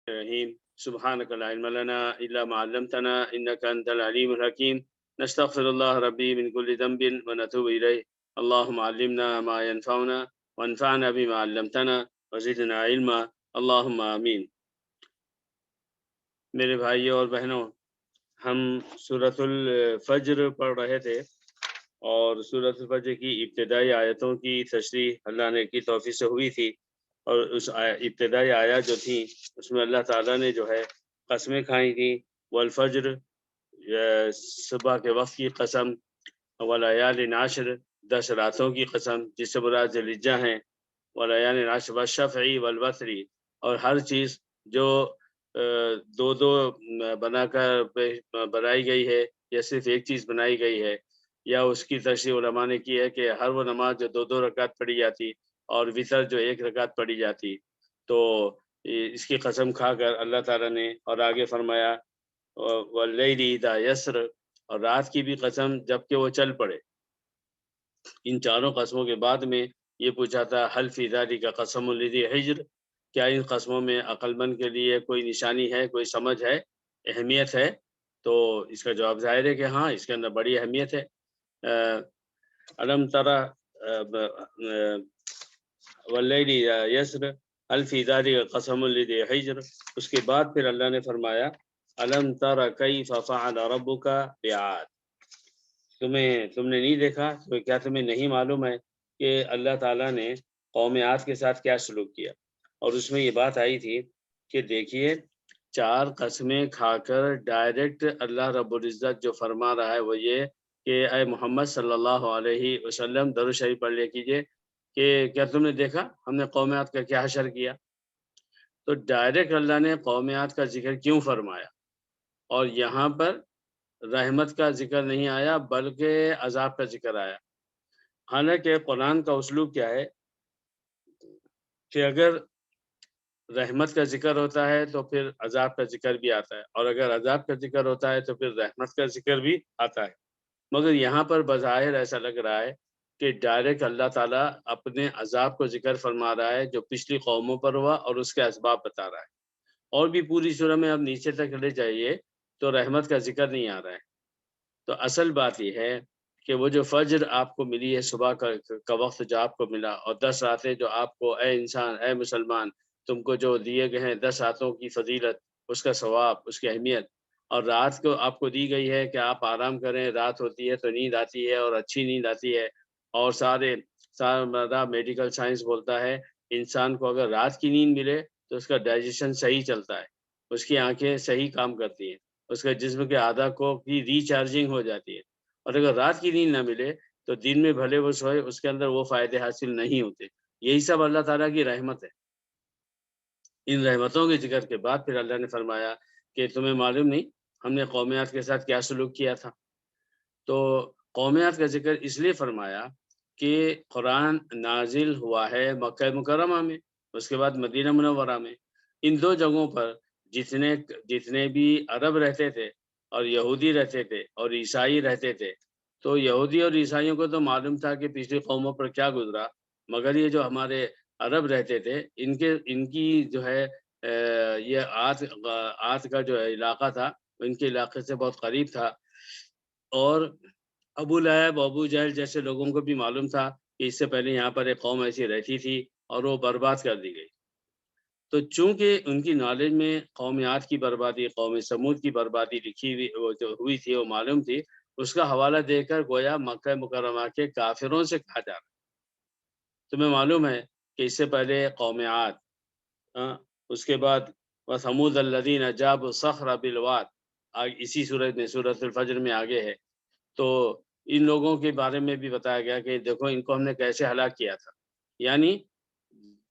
الرحيم سبحانك لا علم لنا إلا ما علمتنا إنك أنت العليم الحكيم نستغفر الله ربي من كل ذنب ونتوب إليه اللهم علمنا ما ينفعنا وانفعنا بما علمتنا وزدنا علما اللهم آمين۔ میرے بھائیوں اور بہنوں، ہم سورۃ الفجر پڑھ رہے تھے اور سورۃ الفجر کی ابتدائی آیتوں کی تشریح اللہ نے کی توفیق سے ہوئی تھی، اور اس ابتدائی آیات جو تھیں اس میں اللہ تعالیٰ نے جو ہے قسمیں کھائی تھیں، والفجر صبح کے وقت کی قسم، ولیال عشر 10 راتوں کی قسم جس سے مراد ذی الحجہ ہیں، ولیال عشر والشفع والوتر، اور ہر چیز جو دو دو بنا کر بنائی گئی ہے یا صرف ایک چیز بنائی گئی ہے، یا اس کی تشریح علماء نے کی ہے کہ ہر وہ نماز جو 2 رکعت پڑھی جاتی اور وطر جو 1 رکعت پڑھی جاتی، تو اس کی قسم کھا کر اللہ تعالیٰ نے اور آگے فرمایا واللیل اذا یسر، اور رات کی بھی قسم جب کہ وہ چل پڑے۔ ان چاروں قسموں کے بعد میں یہ پوچھا تھا حل فی ذالک قسم لذی حجر، کیا ان قسموں میں عقل مند کے لیے کوئی نشانی ہے، کوئی سمجھ ہے، اہمیت ہے؟ تو اس کا جواب ظاہر ہے کہ ہاں، اس کے اندر بڑی اہمیت ہے۔ علم ترى واللیل اذا یسر حل فی ذالک قسم لذی حجر، اس کے بعد پھر اللہ نے فرمایا علم تر کیف فعل ربک بعاد، تم نے نہیں دیکھا، تو کیا تمہیں نہیں معلوم ہے کہ اللہ تعالیٰ نے قوم عاد کے ساتھ کیا سلوک کیا؟ اور اس میں یہ بات آئی تھی کہ دیکھیے 4 قسمیں کھا کر ڈائریکٹ اللہ رب العزت جو فرما رہا ہے وہ یہ کہ اے محمد صلی اللہ علیہ وسلم درود شریف پڑھ لے کیجئے کہ کیا تم نے دیکھا ہم نے قوم عاد کا کیا حشر کیا؟ تو ڈائریکٹ اللہ نے قوم عاد کا ذکر کیوں فرمایا؟ اور یہاں پر رحمت کا ذکر نہیں آیا بلکہ عذاب کا ذکر آیا۔ حالانکہ قرآن کا اسلوب کیا ہے کہ اگر رحمت کا ذکر ہوتا ہے تو پھر عذاب کا ذکر بھی آتا ہے، اور اگر عذاب کا ذکر ہوتا ہے تو پھر رحمت کا ذکر بھی آتا ہے۔ مگر یہاں پر بظاہر ایسا لگ رہا ہے کہ ڈائریکٹ اللہ تعالیٰ اپنے عذاب کو ذکر فرما رہا ہے جو پچھلی قوموں پر ہوا اور اس کے اسباب بتا رہا ہے، اور بھی پوری سورہ میں اب نیچے تک لے جائیے تو رحمت کا ذکر نہیں آ رہا ہے۔ تو اصل بات یہ ہے کہ وہ جو فجر آپ کو ملی ہے، صبح کا وقت جو آپ کو ملا، اور 10 راتیں جو آپ کو اے انسان اے مسلمان تم کو جو دیے گئے ہیں 10 راتوں کی فضیلت، اس کا ثواب، اس کی اہمیت، اور رات کو آپ کو دی گئی ہے کہ آپ آرام کریں، رات ہوتی ہے تو نیند آتی ہے اور اچھی نیند آتی ہے، اور سارا میڈیکل سائنس بولتا ہے انسان کو اگر رات کی نیند ملے تو اس کا ڈائجیشن صحیح چلتا ہے، اس کی آنکھیں صحیح کام کرتی ہیں، اس کے جسم کے اعضاء کو بھی ریچارجنگ ہو جاتی ہے، اور اگر رات کی نیند نہ ملے تو دن میں بھلے وہ سوئے اس کے اندر وہ فائدے حاصل نہیں ہوتے۔ یہی سب اللہ تعالیٰ کی رحمت ہے۔ ان رحمتوں کے ذکر کے بعد پھر اللہ نے فرمایا کہ تمہیں معلوم نہیں ہم نے قوم عاد کے ساتھ کیا سلوک کیا تھا؟ تو قوم عاد کا ذکر اس لیے فرمایا کہ قرآن نازل ہوا ہے مکہ مکرمہ میں، اس کے بعد مدینہ منورہ میں۔ ان 2 جگہوں پر جتنے بھی عرب رہتے تھے اور یہودی رہتے تھے اور عیسائی رہتے تھے، تو یہودی اور عیسائیوں کو تو معلوم تھا کہ پچھلی قوموں پر کیا گزرا، مگر یہ جو ہمارے عرب رہتے تھے ان کی جو ہے یہ عاد کا جو علاقہ تھا ان کے علاقے سے بہت قریب تھا، اور ابو لہب ابو جہل جیسے لوگوں کو بھی معلوم تھا کہ اس سے پہلے یہاں پر ایک قوم ایسی رہتی تھی اور وہ برباد کر دی گئی۔ تو چونکہ ان کی نالج میں قوم عاد کی بربادی، قوم سمود کی بربادی لکھی ہوئی وہ جو ہوئی تھی وہ معلوم تھی، اس کا حوالہ دے کر گویا مکہ مکرمہ کے کافروں سے کہا جا رہا ہے۔ تمہیں معلوم ہے کہ اس سے پہلے قوم عاد، اس کے بعد وثمود الذین جابوا الصخر بالواد، اسی سورۃ میں سورۃ الفجر میں آگے ہے، تو ان لوگوں کے بارے میں بھی بتایا گیا کہ دیکھو ان کو ہم نے کیسے ہلاک کیا تھا۔ یعنی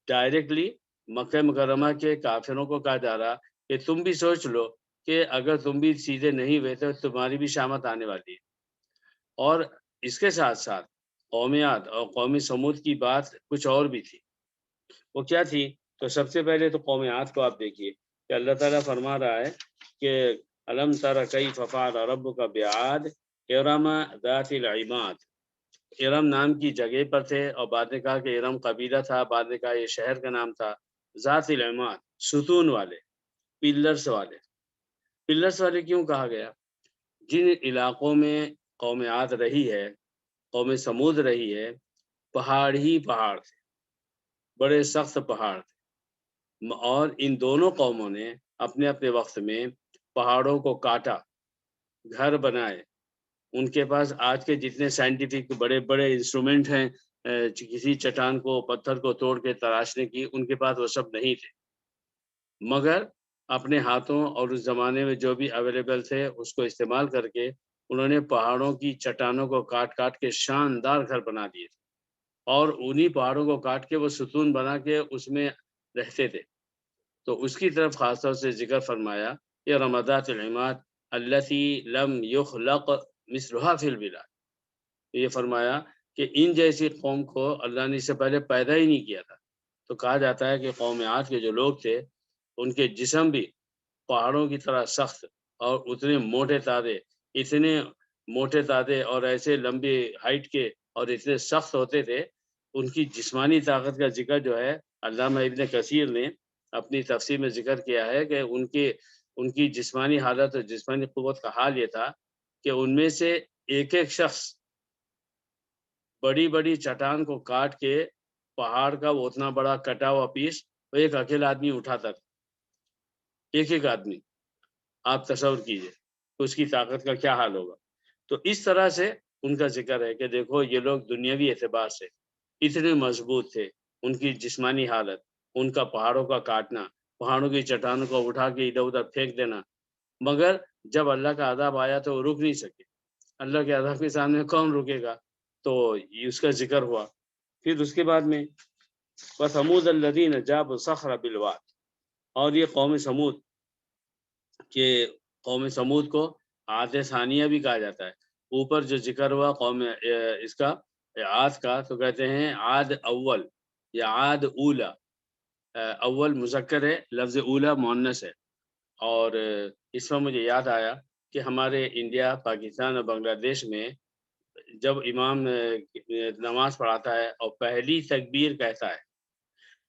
ڈائریکٹلی مکہ مکرمہ کے کافروں کو کہا جا رہا کہ تم بھی سوچ لو کہ اگر تم بھی سیدھے نہیں ہوئے تو تمہاری بھی شامت آنے والی ہے۔ اور اس کے ساتھ ساتھ قوم عاد اور قوم سمود کی بات کچھ اور بھی تھی۔ وہ کیا تھی؟ تو سب سے پہلے تو قوم عاد کو آپ دیکھیے کہ اللہ تعالیٰ فرما رہا ہے کہ الم تر کیف فعل ربک بعاد ارم ذات العماد۔ ارم نام کی جگہ پر تھے، اور بعد نے کہا کہ ارم قبیلہ تھا، بعد نے کہا یہ شہر کا نام تھا۔ ذات العماد ستون والے، پلرس والے. پلرس والے کیوں کہا گیا؟ جن علاقوں میں قوم عاد رہی ہے، قوم سمود رہی ہے، پہاڑ ہی پہاڑ تھے، بڑے سخت پہاڑ تھے، اور ان دونوں قوموں نے اپنے اپنے وقت میں پہاڑوں کو کاٹا، گھر بنائے. ان کے پاس آج کے جتنے سائنٹیفک بڑے بڑے انسٹرومنٹ ہیں کسی چٹان کو، پتھر کو توڑ کے تراشنے کی، ان کے پاس وہ سب نہیں تھے، مگر اپنے ہاتھوں اور اس زمانے میں جو بھی اویلیبل تھے اس کو استعمال کر کے انہوں نے پہاڑوں کی چٹانوں کو کاٹ کاٹ کے شاندار گھر بنا دیے تھے، اور انہی پہاڑوں کو کاٹ کے وہ ستون بنا کے اس میں رہتے تھے. تو اس کی طرف خاص طور سے ذکر فرمایا یہ رمضات العماد التي لم يخلق مثلها فی البلاد. یہ فرمایا کہ ان جیسی قوم کو اللہ نے اس سے پہلے پیدا ہی نہیں کیا تھا. تو کہا جاتا ہے کہ قوم عاد کے جو لوگ تھے ان کے جسم بھی پہاڑوں کی طرح سخت اور اتنے موٹے تازے، اتنے موٹے تازے اور ایسے لمبی ہائٹ کے اور اتنے سخت ہوتے تھے. ان کی جسمانی طاقت کا ذکر جو ہے علامہ ابن کثیر نے اپنی تفسیر میں ذکر کیا ہے کہ ان کی جسمانی حالت اور جسمانی قوت کا حال یہ تھا کہ ان میں سے ایک ایک شخص بڑی بڑی چٹان کو کاٹ کے پہاڑ کا وہ اتنا بڑا کٹا ہوا پیس وہ ایک اکیلا آدمی اٹھاتا تھا، ایک ایک آدمی. آپ تصور کیجئے اس کی طاقت کا کیا حال ہوگا. تو اس طرح سے ان کا ذکر ہے کہ دیکھو یہ لوگ دنیاوی اعتبار سے اتنے مضبوط تھے، ان کی جسمانی حالت، ان کا پہاڑوں کا کاٹنا، پہاڑوں کی چٹانوں کو اٹھا کے ادھر ادھر پھینک دینا، مگر جب اللہ کا عذاب آیا تو وہ رک نہیں سکے. اللہ کے عذاب کے سامنے کون رکے گا؟ تو اس کا ذکر ہوا. پھر اس کے بعد میں وَثَمُودَ الَّذِينَ جَابُوا الصَّخْرَ بِالْوَادِ، اور یہ قوم سمود کہ قوم سمود کو عاد ثانیہ بھی کہا جاتا ہے. اوپر جو ذکر ہوا قوم اس کا عاد کا تو کہتے ہیں عاد اول یا عاد اولا. اول مذکر ہے، لفظ اولا مؤنث ہے. اور اس میں مجھے یاد آیا کہ ہمارے انڈیا، پاکستان اور بنگلہ دیش میں جب امام نماز پڑھاتا ہے اور پہلی تکبیر کہتا ہے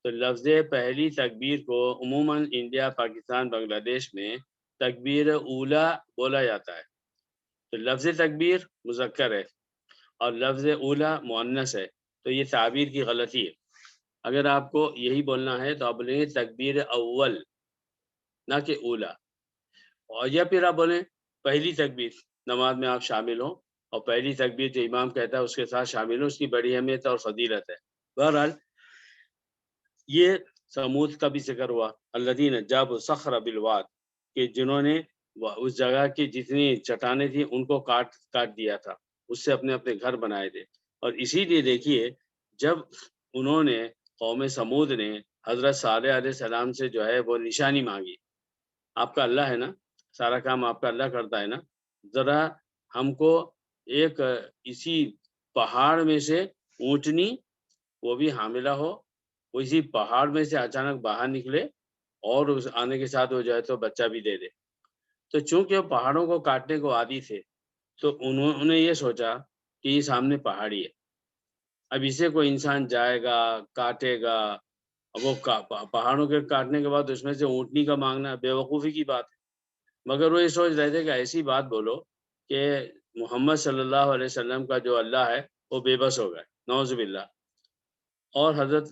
تو لفظ پہلی تکبیر کو عموماً انڈیا، پاکستان، بنگلہ دیش میں تکبیر اولا بولا جاتا ہے. تو لفظ تکبیر مذکر ہے اور لفظ اولا مؤنث ہے، تو یہ تعبیر کی غلطی ہے. اگر آپ کو یہی بولنا ہے تو آپ بولیں گے تکبیر اول نہ کہ اولا. اور یا پھر آپ بولیں پہلی تکبیر، نماز میں آپ شامل ہوں اور پہلی تکبیر جو امام کہتا ہے اس کے ساتھ شامل ہوں، اس کی بڑی اہمیت اور فضیلت ہے. بہرحال یہ سمود کا بھی ذکر ہوا، الذین جابوا الصخر بالواد، کہ جنہوں نے اس جگہ کی جتنی چٹانیں تھیں ان کو کاٹ دیا تھا، اس سے اپنے اپنے گھر بنائے تھے. اور اسی لیے دیکھیے جب انہوں نے قوم سمود نے حضرت صالح علیہ السلام سے جو ہے وہ نشانی مانگی، آپ کا اللہ ہے نا، سارا کام آپ کا اللہ کرتا ہے نا، ذرا ہم کو ایک اسی پہاڑ میں سے اونٹنی، وہ بھی حاملہ ہو، وہ اسی پہاڑ میں سے اچانک باہر نکلے اور اس آنے کے ساتھ وہ جو ہے تو بچہ بھی دے دے. تو چونکہ وہ پہاڑوں کو کاٹنے کو عادی تھے تو انہوں نے یہ سوچا کہ یہ سامنے پہاڑی ہے، اب اسے کوئی انسان جائے گا کاٹے گا، وہ پہاڑوں کے کاٹنے کے بعد اس میں سے اونٹنی کا مانگنا بے وقوفی کی بات ہے. مگر وہ یہ سوچ رہے تھے کہ ایسی بات بولو کہ محمد صلی اللہ علیہ وسلم کا جو اللہ ہے وہ بے بس ہو گئے، نعوذ باللہ. اور حضرت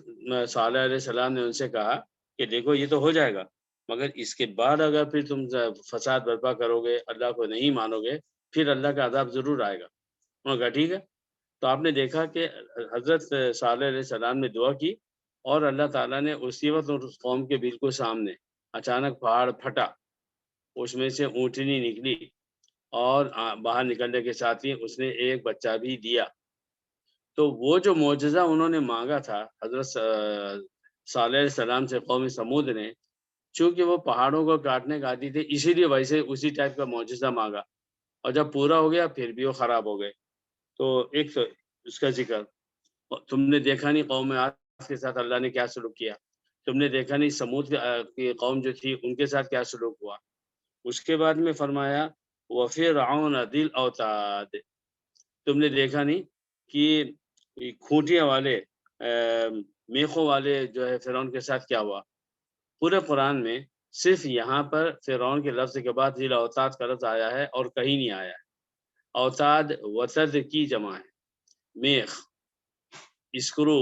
صالح علیہ السلام نے ان سے کہا کہ دیکھو یہ تو ہو جائے گا، مگر اس کے بعد اگر پھر تم فساد برپا کرو گے، اللہ کو نہیں مانو گے، پھر اللہ کا عذاب ضرور آئے گا. انہوں نے کہا ٹھیک ہے. تو آپ نے دیکھا کہ حضرت صالح علیہ السلام نے دعا کی اور اللہ تعالیٰ نے اسی وقت اس قوم کے بالکل سامنے اچانک پہاڑ پھٹا، اس میں سے اونٹنی نکلی اور باہر نکلنے کے ساتھ ہی اس نے ایک بچہ بھی دیا. تو وہ جو معجزہ انہوں نے مانگا تھا حضرت صالح علیہ السلام سے قوم سمود نے، چونکہ وہ پہاڑوں کو کاٹنے کا عادی تھے اسی لیے ویسے اسی ٹائپ کا معجزہ مانگا، اور جب پورا ہو گیا پھر بھی وہ خراب ہو گئے. تو ایک تو اس کا ذکر، تم نے دیکھا نہیں قوم عاد کے ساتھ اللہ نے کیا سلوک کیا، تم نے دیکھا نہیں سمود کی قوم جو تھی ان کے ساتھ کیا سلوک ہوا. اس کے بعد میں فرمایا وَفِرْعَوْنَ ذِي الْأَوْتَادِ، تم نے دیکھا نہیں کہ کھوٹیاں والے میخوں والے جو ہے فرعون کے ساتھ کیا ہوا. پورے قرآن میں صرف یہاں پر فرعون کے لفظ کے بعد ذی الاوتاد کا لفظ آیا ہے اور کہیں نہیں آیا ہے۔ اوتاد وتد کی جمع ہے، میخ، اسکرو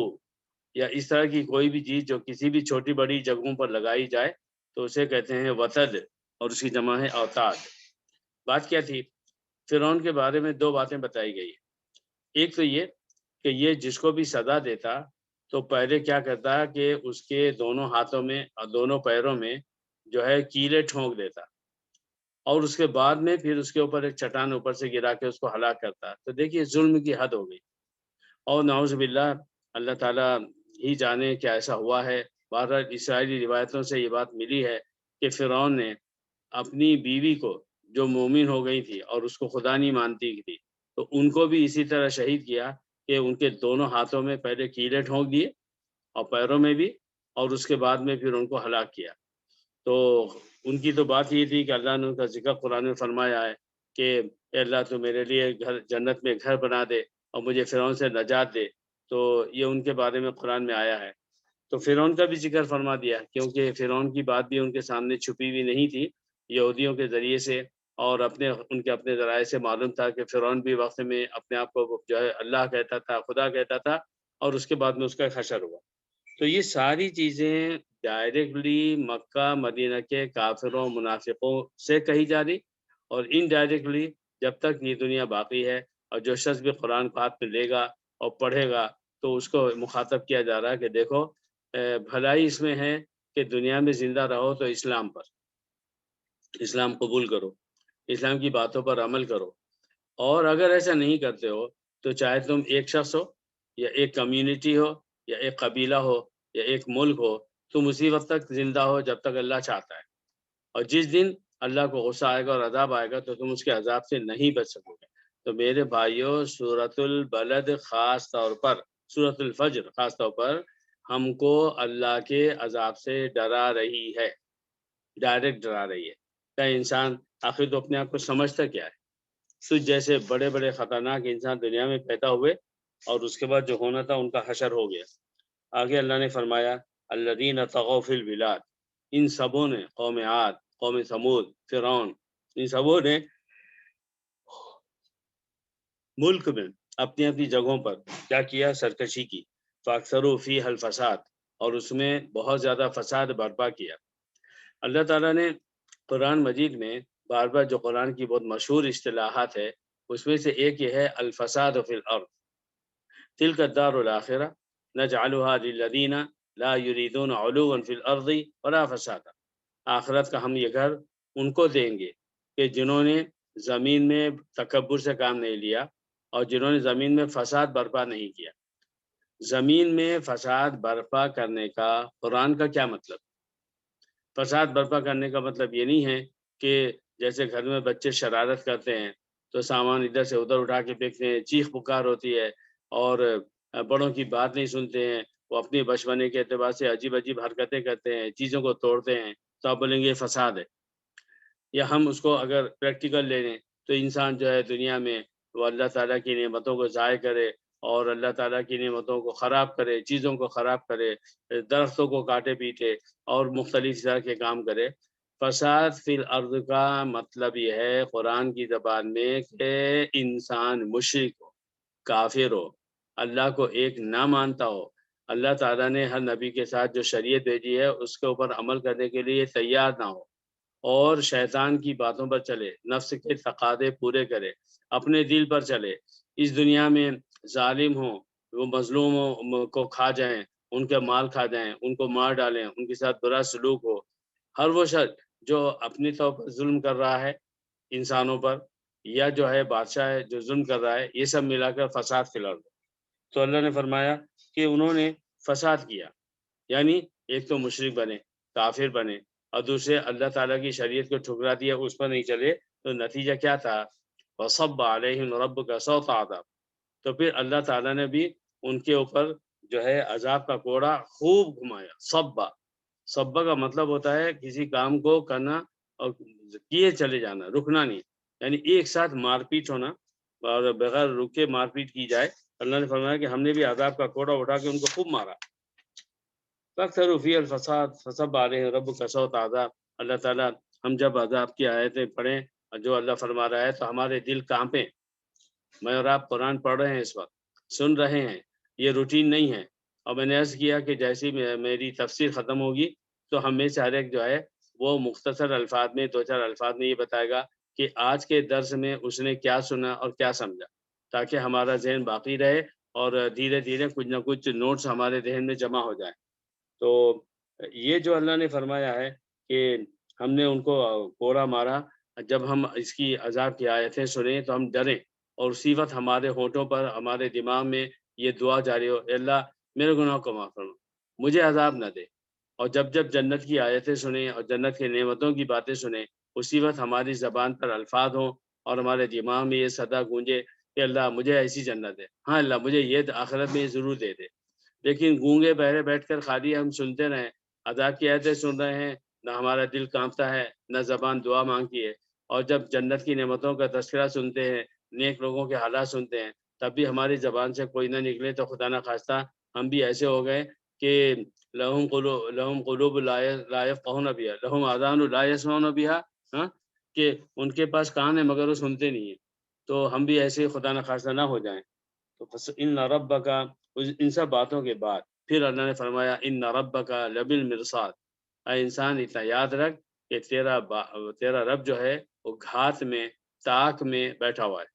یا اس طرح کی کوئی بھی چیز جو کسی بھی چھوٹی بڑی جگہوں پر لگائی جائے تو اسے کہتے ہیں وتد، اور اس کی جمع ہے اوتاد۔ بات کیا تھی؟ فرعون کے بارے میں دو باتیں بتائی گئی۔ ایک تو یہ کہ یہ جس کو بھی سزا دیتا تو پہلے کیا کرتا کہ اس کے دونوں ہاتھوں میں اور دونوں پیروں میں جو ہے کیلے ٹھونک دیتا، اور اس کے بعد میں پھر اس کے اوپر ایک چٹان اوپر سے گرا کے اس کو ہلاک کرتا۔ تو دیکھیے ظلم کی حد ہو گئی، اور نعوذ باللہ اللہ تعالیٰ ہی جانے کیا ایسا ہوا ہے۔ بہرحال اسرائیلی روایتوں سے یہ بات ملی ہے کہ فرعون نے اپنی بیوی کو جو مومن ہو گئی تھی اور اس کو خدا نہیں مانتی تھی، تو ان کو بھی اسی طرح شہید کیا کہ ان کے دونوں ہاتھوں میں پہلے کیلے ٹھونک دیے اور پیروں میں بھی، اور اس کے بعد میں پھر ان کو ہلاک کیا۔ تو ان کی تو بات یہ تھی کہ اللہ نے ان کا ذکر قرآن میں فرمایا ہے کہ اے اللہ تو میرے لیے گھر جنت میں گھر بنا دے اور مجھے فرعون سے نجات دے، تو یہ ان کے بارے میں قرآن میں آیا ہے۔ تو فرعون کا بھی ذکر فرما دیا کیونکہ فرعون کی بات بھی ان کے سامنے چھپی ہوئی نہیں تھی، یہودیوں کے ذریعے سے اور ان کے اپنے ذرائع سے معلوم تھا کہ فرعون بھی وقت میں اپنے آپ کو جو ہے اللہ کہتا تھا، خدا کہتا تھا، اور اس کے بعد میں اس کا حشر ہوا۔ تو یہ ساری چیزیں ڈائریکٹلی مکہ مدینہ کے کافروں منافقوں سے کہی جا رہی، اور انڈائریکٹلی جب تک یہ دنیا باقی ہے اور جو شخص بھی قرآن کو ہاتھ میں لے گا اور پڑھے گا تو اس کو مخاطب کیا جا رہا ہے کہ دیکھو بھلائی اس میں ہے کہ دنیا میں زندہ رہو تو اسلام پر، اسلام قبول کرو، اسلام کی باتوں پر عمل کرو، اور اگر ایسا نہیں کرتے ہو تو چاہے تم ایک شخص ہو یا ایک کمیونٹی ہو یا ایک قبیلہ ہو یا ایک ملک ہو، تم اسی وقت تک زندہ ہو جب تک اللہ چاہتا ہے، اور جس دن اللہ کو غصہ آئے گا اور عذاب آئے گا تو تم اس کے عذاب سے نہیں بچ سکو گے۔ تو میرے بھائیوں، سورۃ البلد خاص طور پر، سورۃ الفجر خاص طور پر ہم کو اللہ کے عذاب سے ڈرا رہی ہے، ڈائریکٹ ڈرا رہی ہے۔ کیا انسان آخر تو اپنے آپ کو سمجھتا کیا ہے؟ سوچ جیسے بڑے بڑے خطرناک انسان دنیا میں پیدا ہوئے اور اس کے بعد جو ہونا تھا ان کا حشر ہو گیا۔ آگے اللہ نے فرمایا الذین طغوا فی البلاد، ان سبوں نے، قوم عاد، قوم ثمود، فرعون، ان سبوں نے ملک میں اپنی اپنی جگہوں پر کیا کیا؟ سرکشی کی۔ فاکثروا فیہا الفساد، اور اس میں بہت زیادہ فساد برپا کیا۔ اللہ تعالیٰ نے قرآن مجید میں بار بار جو قرآن کی بہت مشہور اصطلاحات ہے اس میں سے ایک یہ ہے الفساد فی الارض، تلک الدار الآخرہ نجعلها للذین لا یریدون علوا فی الارض ولا فسادا، آخرت کا ہم یہ گھر ان کو دیں گے کہ جنہوں نے زمین میں تکبر سے کام نہیں لیا اور جنہوں نے زمین میں فساد برپا نہیں کیا۔ زمین میں فساد برپا کرنے کا قرآن کا کیا مطلب؟ فساد برپا کرنے کا مطلب یہ نہیں ہے کہ جیسے گھر میں بچے شرارت کرتے ہیں تو سامان ادھر سے ادھر اٹھا کے پھینکتے ہیں، چیخ پکار ہوتی ہے اور بڑوں کی بات نہیں سنتے ہیں، وہ اپنی بچپنے کے اعتبار سے عجیب عجیب حرکتیں کرتے ہیں، چیزوں کو توڑتے ہیں، تو آپ بولیں گے یہ فساد ہے۔ یا ہم اس کو اگر پریکٹیکل لے لیں تو انسان جو ہے دنیا میں وہ اللہ تعالیٰ کی نعمتوں کو ضائع کرے اور اللہ تعالیٰ کی نعمتوں کو خراب کرے، چیزوں کو خراب کرے، درختوں کو کاٹے پیٹے اور مختلف طرح کے کام کرے۔ فساد فی الارض کا مطلب یہ ہے قرآن کی زبان میں کہ انسان مشرک ہو، کافر ہو، اللہ کو ایک نہ مانتا ہو، اللہ تعالیٰ نے ہر نبی کے ساتھ جو شریعت بھیجی ہے اس کے اوپر عمل کرنے کے لیے تیار نہ ہو اور شیطان کی باتوں پر چلے، نفس کے تقاضے پورے کرے، اپنے دل پر چلے، اس دنیا میں ظالم ہوں، وہ مظلوموں کو کھا جائیں، ان کے مال کھا جائیں، ان کو مار ڈالیں، ان کے ساتھ برا سلوک ہو۔ ہر وہ شخص جو اپنی طور پر ظلم کر رہا ہے انسانوں پر، یا جو ہے بادشاہ ہے جو ظلم کر رہا ہے، یہ سب ملا کر فساد فی الارض۔ تو اللہ نے فرمایا کہ انہوں نے فساد کیا، یعنی ایک تو مشرک بنے، کافر بنے، اور دوسرے اللہ تعالیٰ کی شریعت کو ٹھکرا دیا، اس پر نہیں چلے، تو نتیجہ کیا تھا؟ وَصَبَّ عَلَيْهِمْ رَبُّكَ سَوْطَ عَذَابٍ، تو پھر اللہ تعالیٰ نے بھی ان کے اوپر جو ہے عذاب کا کوڑا خوب گھمایا۔ صبا کا مطلب ہوتا ہے کسی کام کو کرنا اور کیے چلے جانا، رکنا نہیں، یعنی ایک ساتھ مار پیٹ ہونا اور بغیر رکے مار پیٹ کی جائے۔ اللہ نے فرمایا کہ ہم نے بھی عذاب کا کوڑا اٹھا کے ان کو خوب مارا۔ فَأَكْثَرُوا فِيهَا الْفَسَادَ فَصَبَّ عَلَيْهِمْ رَبُّكَ سَوْطَ عَذَابٍ، اللہ تعالیٰ ہم جب عذاب کی آیتیں پڑھیں اور جو اللہ فرما رہا ہے تو ہمارے دل کانپیں. میں اور آپ قرآن پڑھ رہے ہیں اس وقت، سن رہے ہیں، یہ روٹین نہیں ہے. اور میں نے عرض کیا کہ جیسی میری تفسیر ختم ہوگی تو ہم میں سے ہر ایک جو ہے وہ مختصر الفاظ میں 2-4 الفاظ میں یہ بتائے گا کہ آج کے درس میں اس نے کیا سنا اور کیا سمجھا، تاکہ ہمارا ذہن باقی رہے اور دھیرے دھیرے کچھ نہ کچھ نوٹس ہمارے ذہن میں جمع ہو جائیں. تو یہ جو اللہ نے فرمایا ہے کہ ہم نے ان کو کوڑا مارا، جب ہم اس کی عذاب کی آیتیں سنیں تو ہم ڈریں اور اسی وقت ہمارے ہونٹوں پر ہمارے دماغ میں یہ دعا جاری ہو، اے اللہ میرے گناہ کو معاف فرما، مجھے عذاب نہ دے. اور جب جب جنت کی آیتیں سنیں اور جنت کے نعمتوں کی باتیں سنیں، اسی وقت ہماری زبان پر الفاظ ہوں اور ہمارے دماغ میں یہ صدا گونجے کہ اللہ مجھے ایسی جنت دے، ہاں اللہ مجھے یہ آخرت میں یہ ضرور دے دے. لیکن گونگے بہرے بیٹھ کر خالی ہم سنتے رہیں، عذاب کی آیتیں سن رہے ہیں، نہ ہمارا دل کانپتا ہے، نہ زبان دعا مانگتی ہے. اور جب جنت کی نعمتوں کا تذکرہ سنتے ہیں، نیک لوگوں کے حالات سنتے ہیں، تب بھی ہماری زبان سے کوئی نہ نکلے تو خدا نہ خواستہ ہم بھی ایسے ہو گئے کہ لہم قلوب لا یفقہون بہا، لہم آذان لا یسمعون بہا، ہاں کہ ان کے پاس کان ہے مگر وہ سنتے نہیں ہیں. تو ہم بھی ایسے خدا نہ خواستہ نہ ہو جائیں. تو بس ان ربک، ان سب باتوں کے بعد پھر اللہ نے فرمایا ان ربک لبالمرصاد، اے انسان اتنا یاد رکھ کہ تیرا رب جو ہے وہ گھات میں، تاک میں بیٹھا ہوا ہے.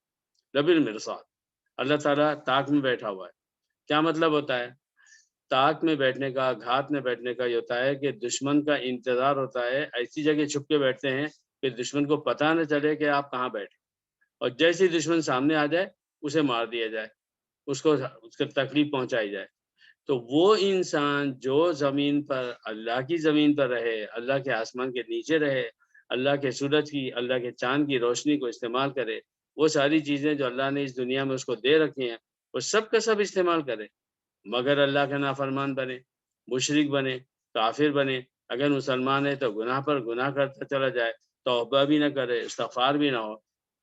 لبالمرصاد، اللہ تعالیٰ تاک میں بیٹھا ہوا ہے. کیا مطلب ہوتا ہے تاک میں بیٹھنے کا، گھات میں بیٹھنے کا؟ یہ ہوتا ہے کہ دشمن کا انتظار ہوتا ہے، ایسی جگہ چھپ کے بیٹھتے ہیں کہ دشمن کو پتہ نہ چلے کہ آپ کہاں بیٹھے، اور جیسے ہی دشمن سامنے آ جائے اسے مار دیا جائے، اس کو تکلیف پہنچائی جائے. تو وہ انسان جو زمین پر، اللہ کی زمین پر رہے، اللہ کے آسمان کے نیچے رہے، اللہ کے سورج کی، اللہ کے چاند کی روشنی کو استعمال کرے، وہ ساری چیزیں جو اللہ نے اس دنیا میں اس کو دے رکھی ہیں وہ سب کا سب استعمال کرے، مگر اللہ کا نافرمان بنے، مشرک بنے، کافر بنے. اگر مسلمان ہے تو گناہ پر گناہ کرتا چلا جائے، توبہ بھی نہ کرے، استغفار بھی نہ ہو.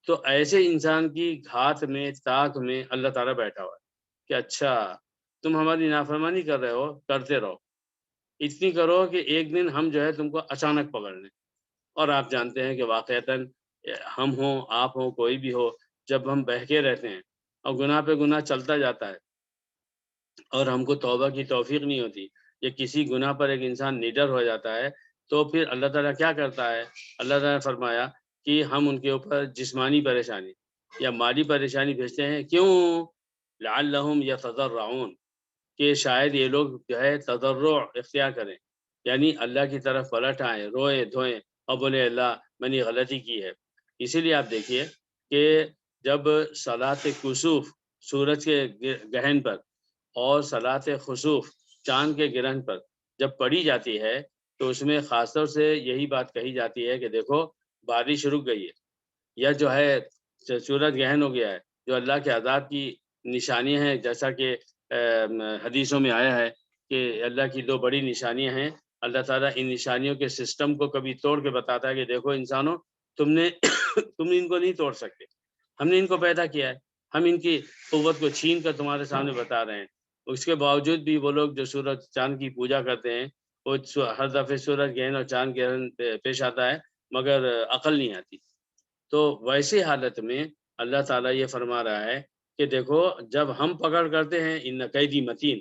تو ایسے انسان کی گھات میں، تاک میں اللہ تعالیٰ بیٹھا ہوا ہے کہ اچھا تم ہماری نافرمانی کر رہے ہو، کرتے رہو، اتنی کرو کہ ایک دن ہم جو ہے تم کو اچانک پکڑ لیں. اور آپ جانتے ہیں کہ واقعتاً ہم ہوں، آپ ہوں، کوئی بھی ہو، جب ہم بہکے رہتے ہیں اور گناہ پہ گناہ چلتا جاتا ہے اور ہم کو توبہ کی توفیق نہیں ہوتی، یا کسی گناہ پر ایک انسان نڈر ہو جاتا ہے، تو پھر اللہ تعالیٰ کیا کرتا ہے؟ اللہ تعالیٰ نے فرمایا کہ ہم ان کے اوپر جسمانی پریشانی یا مالی پریشانی بھیجتے ہیں. کیوں؟ لعلہم یتضرعون، کہ شاید یہ لوگ جو ہے تضرع اختیار کریں، یعنی اللہ کی طرف پلٹ آئیں، روئیں دھوئیں اور بولے اللہ میں نے غلطی کی ہے. اسی لیے آپ دیکھیے کہ جب صلاۃ کسوف سورج کے گہن پر اور صلاۃ خسوف چاند کے گرہن پر جب پڑھی جاتی ہے تو اس میں خاص طور سے یہی بات کہی جاتی ہے کہ دیکھو بارش رک گئی ہے، یا جو ہے سورج گہن ہو گیا ہے، جو اللہ کے عذاب کی نشانیاں ہیں. جیسا کہ حدیثوں میں آیا ہے کہ اللہ کی 2 بڑی نشانیاں ہیں. اللہ تعالیٰ ان نشانیوں کے سسٹم کو کبھی توڑ کے بتاتا ہے کہ دیکھو انسانوں، تم ان کو نہیں توڑ سکتے، ہم نے ان کو پیدا کیا ہے، ہم ان کی قوت کو چھین کر تمہارے سامنے بتا رہے ہیں. اس کے باوجود بھی وہ لوگ جو سورج چاند کی پوجا کرتے ہیں، وہ ہر دفعہ سورج گہن اور چاند گہن پیش آتا ہے مگر عقل نہیں آتی. تو ویسی حالت میں اللہ تعالیٰ یہ فرما رہا ہے کہ دیکھو جب ہم پکڑ کرتے ہیں، ان قیدی متین،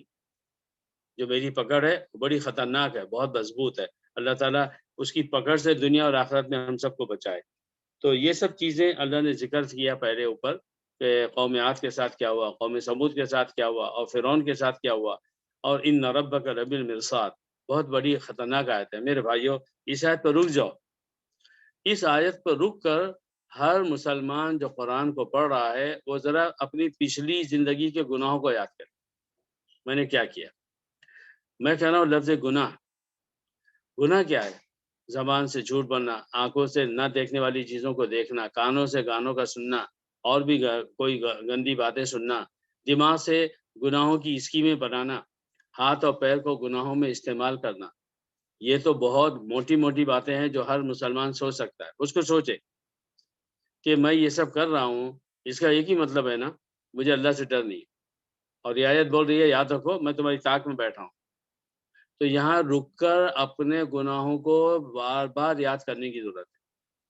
جو میری پکڑ ہے وہ بڑی خطرناک ہے، بہت مضبوط ہے. اللہ تعالیٰ اس کی پکڑ سے دنیا اور آخرت میں ہم سب کو بچائے. تو یہ سب چیزیں اللہ نے ذکر کیا پہلے اوپر کہ قوم عاد کے ساتھ کیا ہوا، قوم ثمود کے ساتھ کیا ہوا، اور فرعون کے ساتھ کیا ہوا. اور ان ربک لبالمرصاد بہت بڑی خطرناک آیت ہے. میرے بھائیوں اس آیت پر رک جاؤ، اس آیت پر رک کر ہر مسلمان جو قرآن کو پڑھ رہا ہے وہ ذرا اپنی پچھلی زندگی کے گناہوں کو یاد کرے. میں نے کیا کیا؟ میں کہہ رہا ہوں لفظ گناہ کیا ہے؟ زبان سے جھوٹ بولنا، آنکھوں سے نہ دیکھنے والی چیزوں کو دیکھنا، کانوں سے گانوں کا سننا اور بھی کوئی گندی باتیں سننا، دماغ سے گناہوں کی اسکیمیں بنانا، ہاتھ اور پیر کو گناہوں میں استعمال کرنا. یہ تو بہت موٹی موٹی باتیں ہیں جو ہر مسلمان سوچ سکتا ہے. اس کو سوچے کہ میں یہ سب کر رہا ہوں، اس کا ایک ہی مطلب ہے نا، مجھے اللہ سے ڈر نہیں. اور یہ آیت بول رہی ہے یاد رکھو میں تمہاری طاق میں بیٹھا ہوں. تو یہاں رک کر اپنے گناہوں کو بار بار یاد کرنے کی ضرورت ہے۔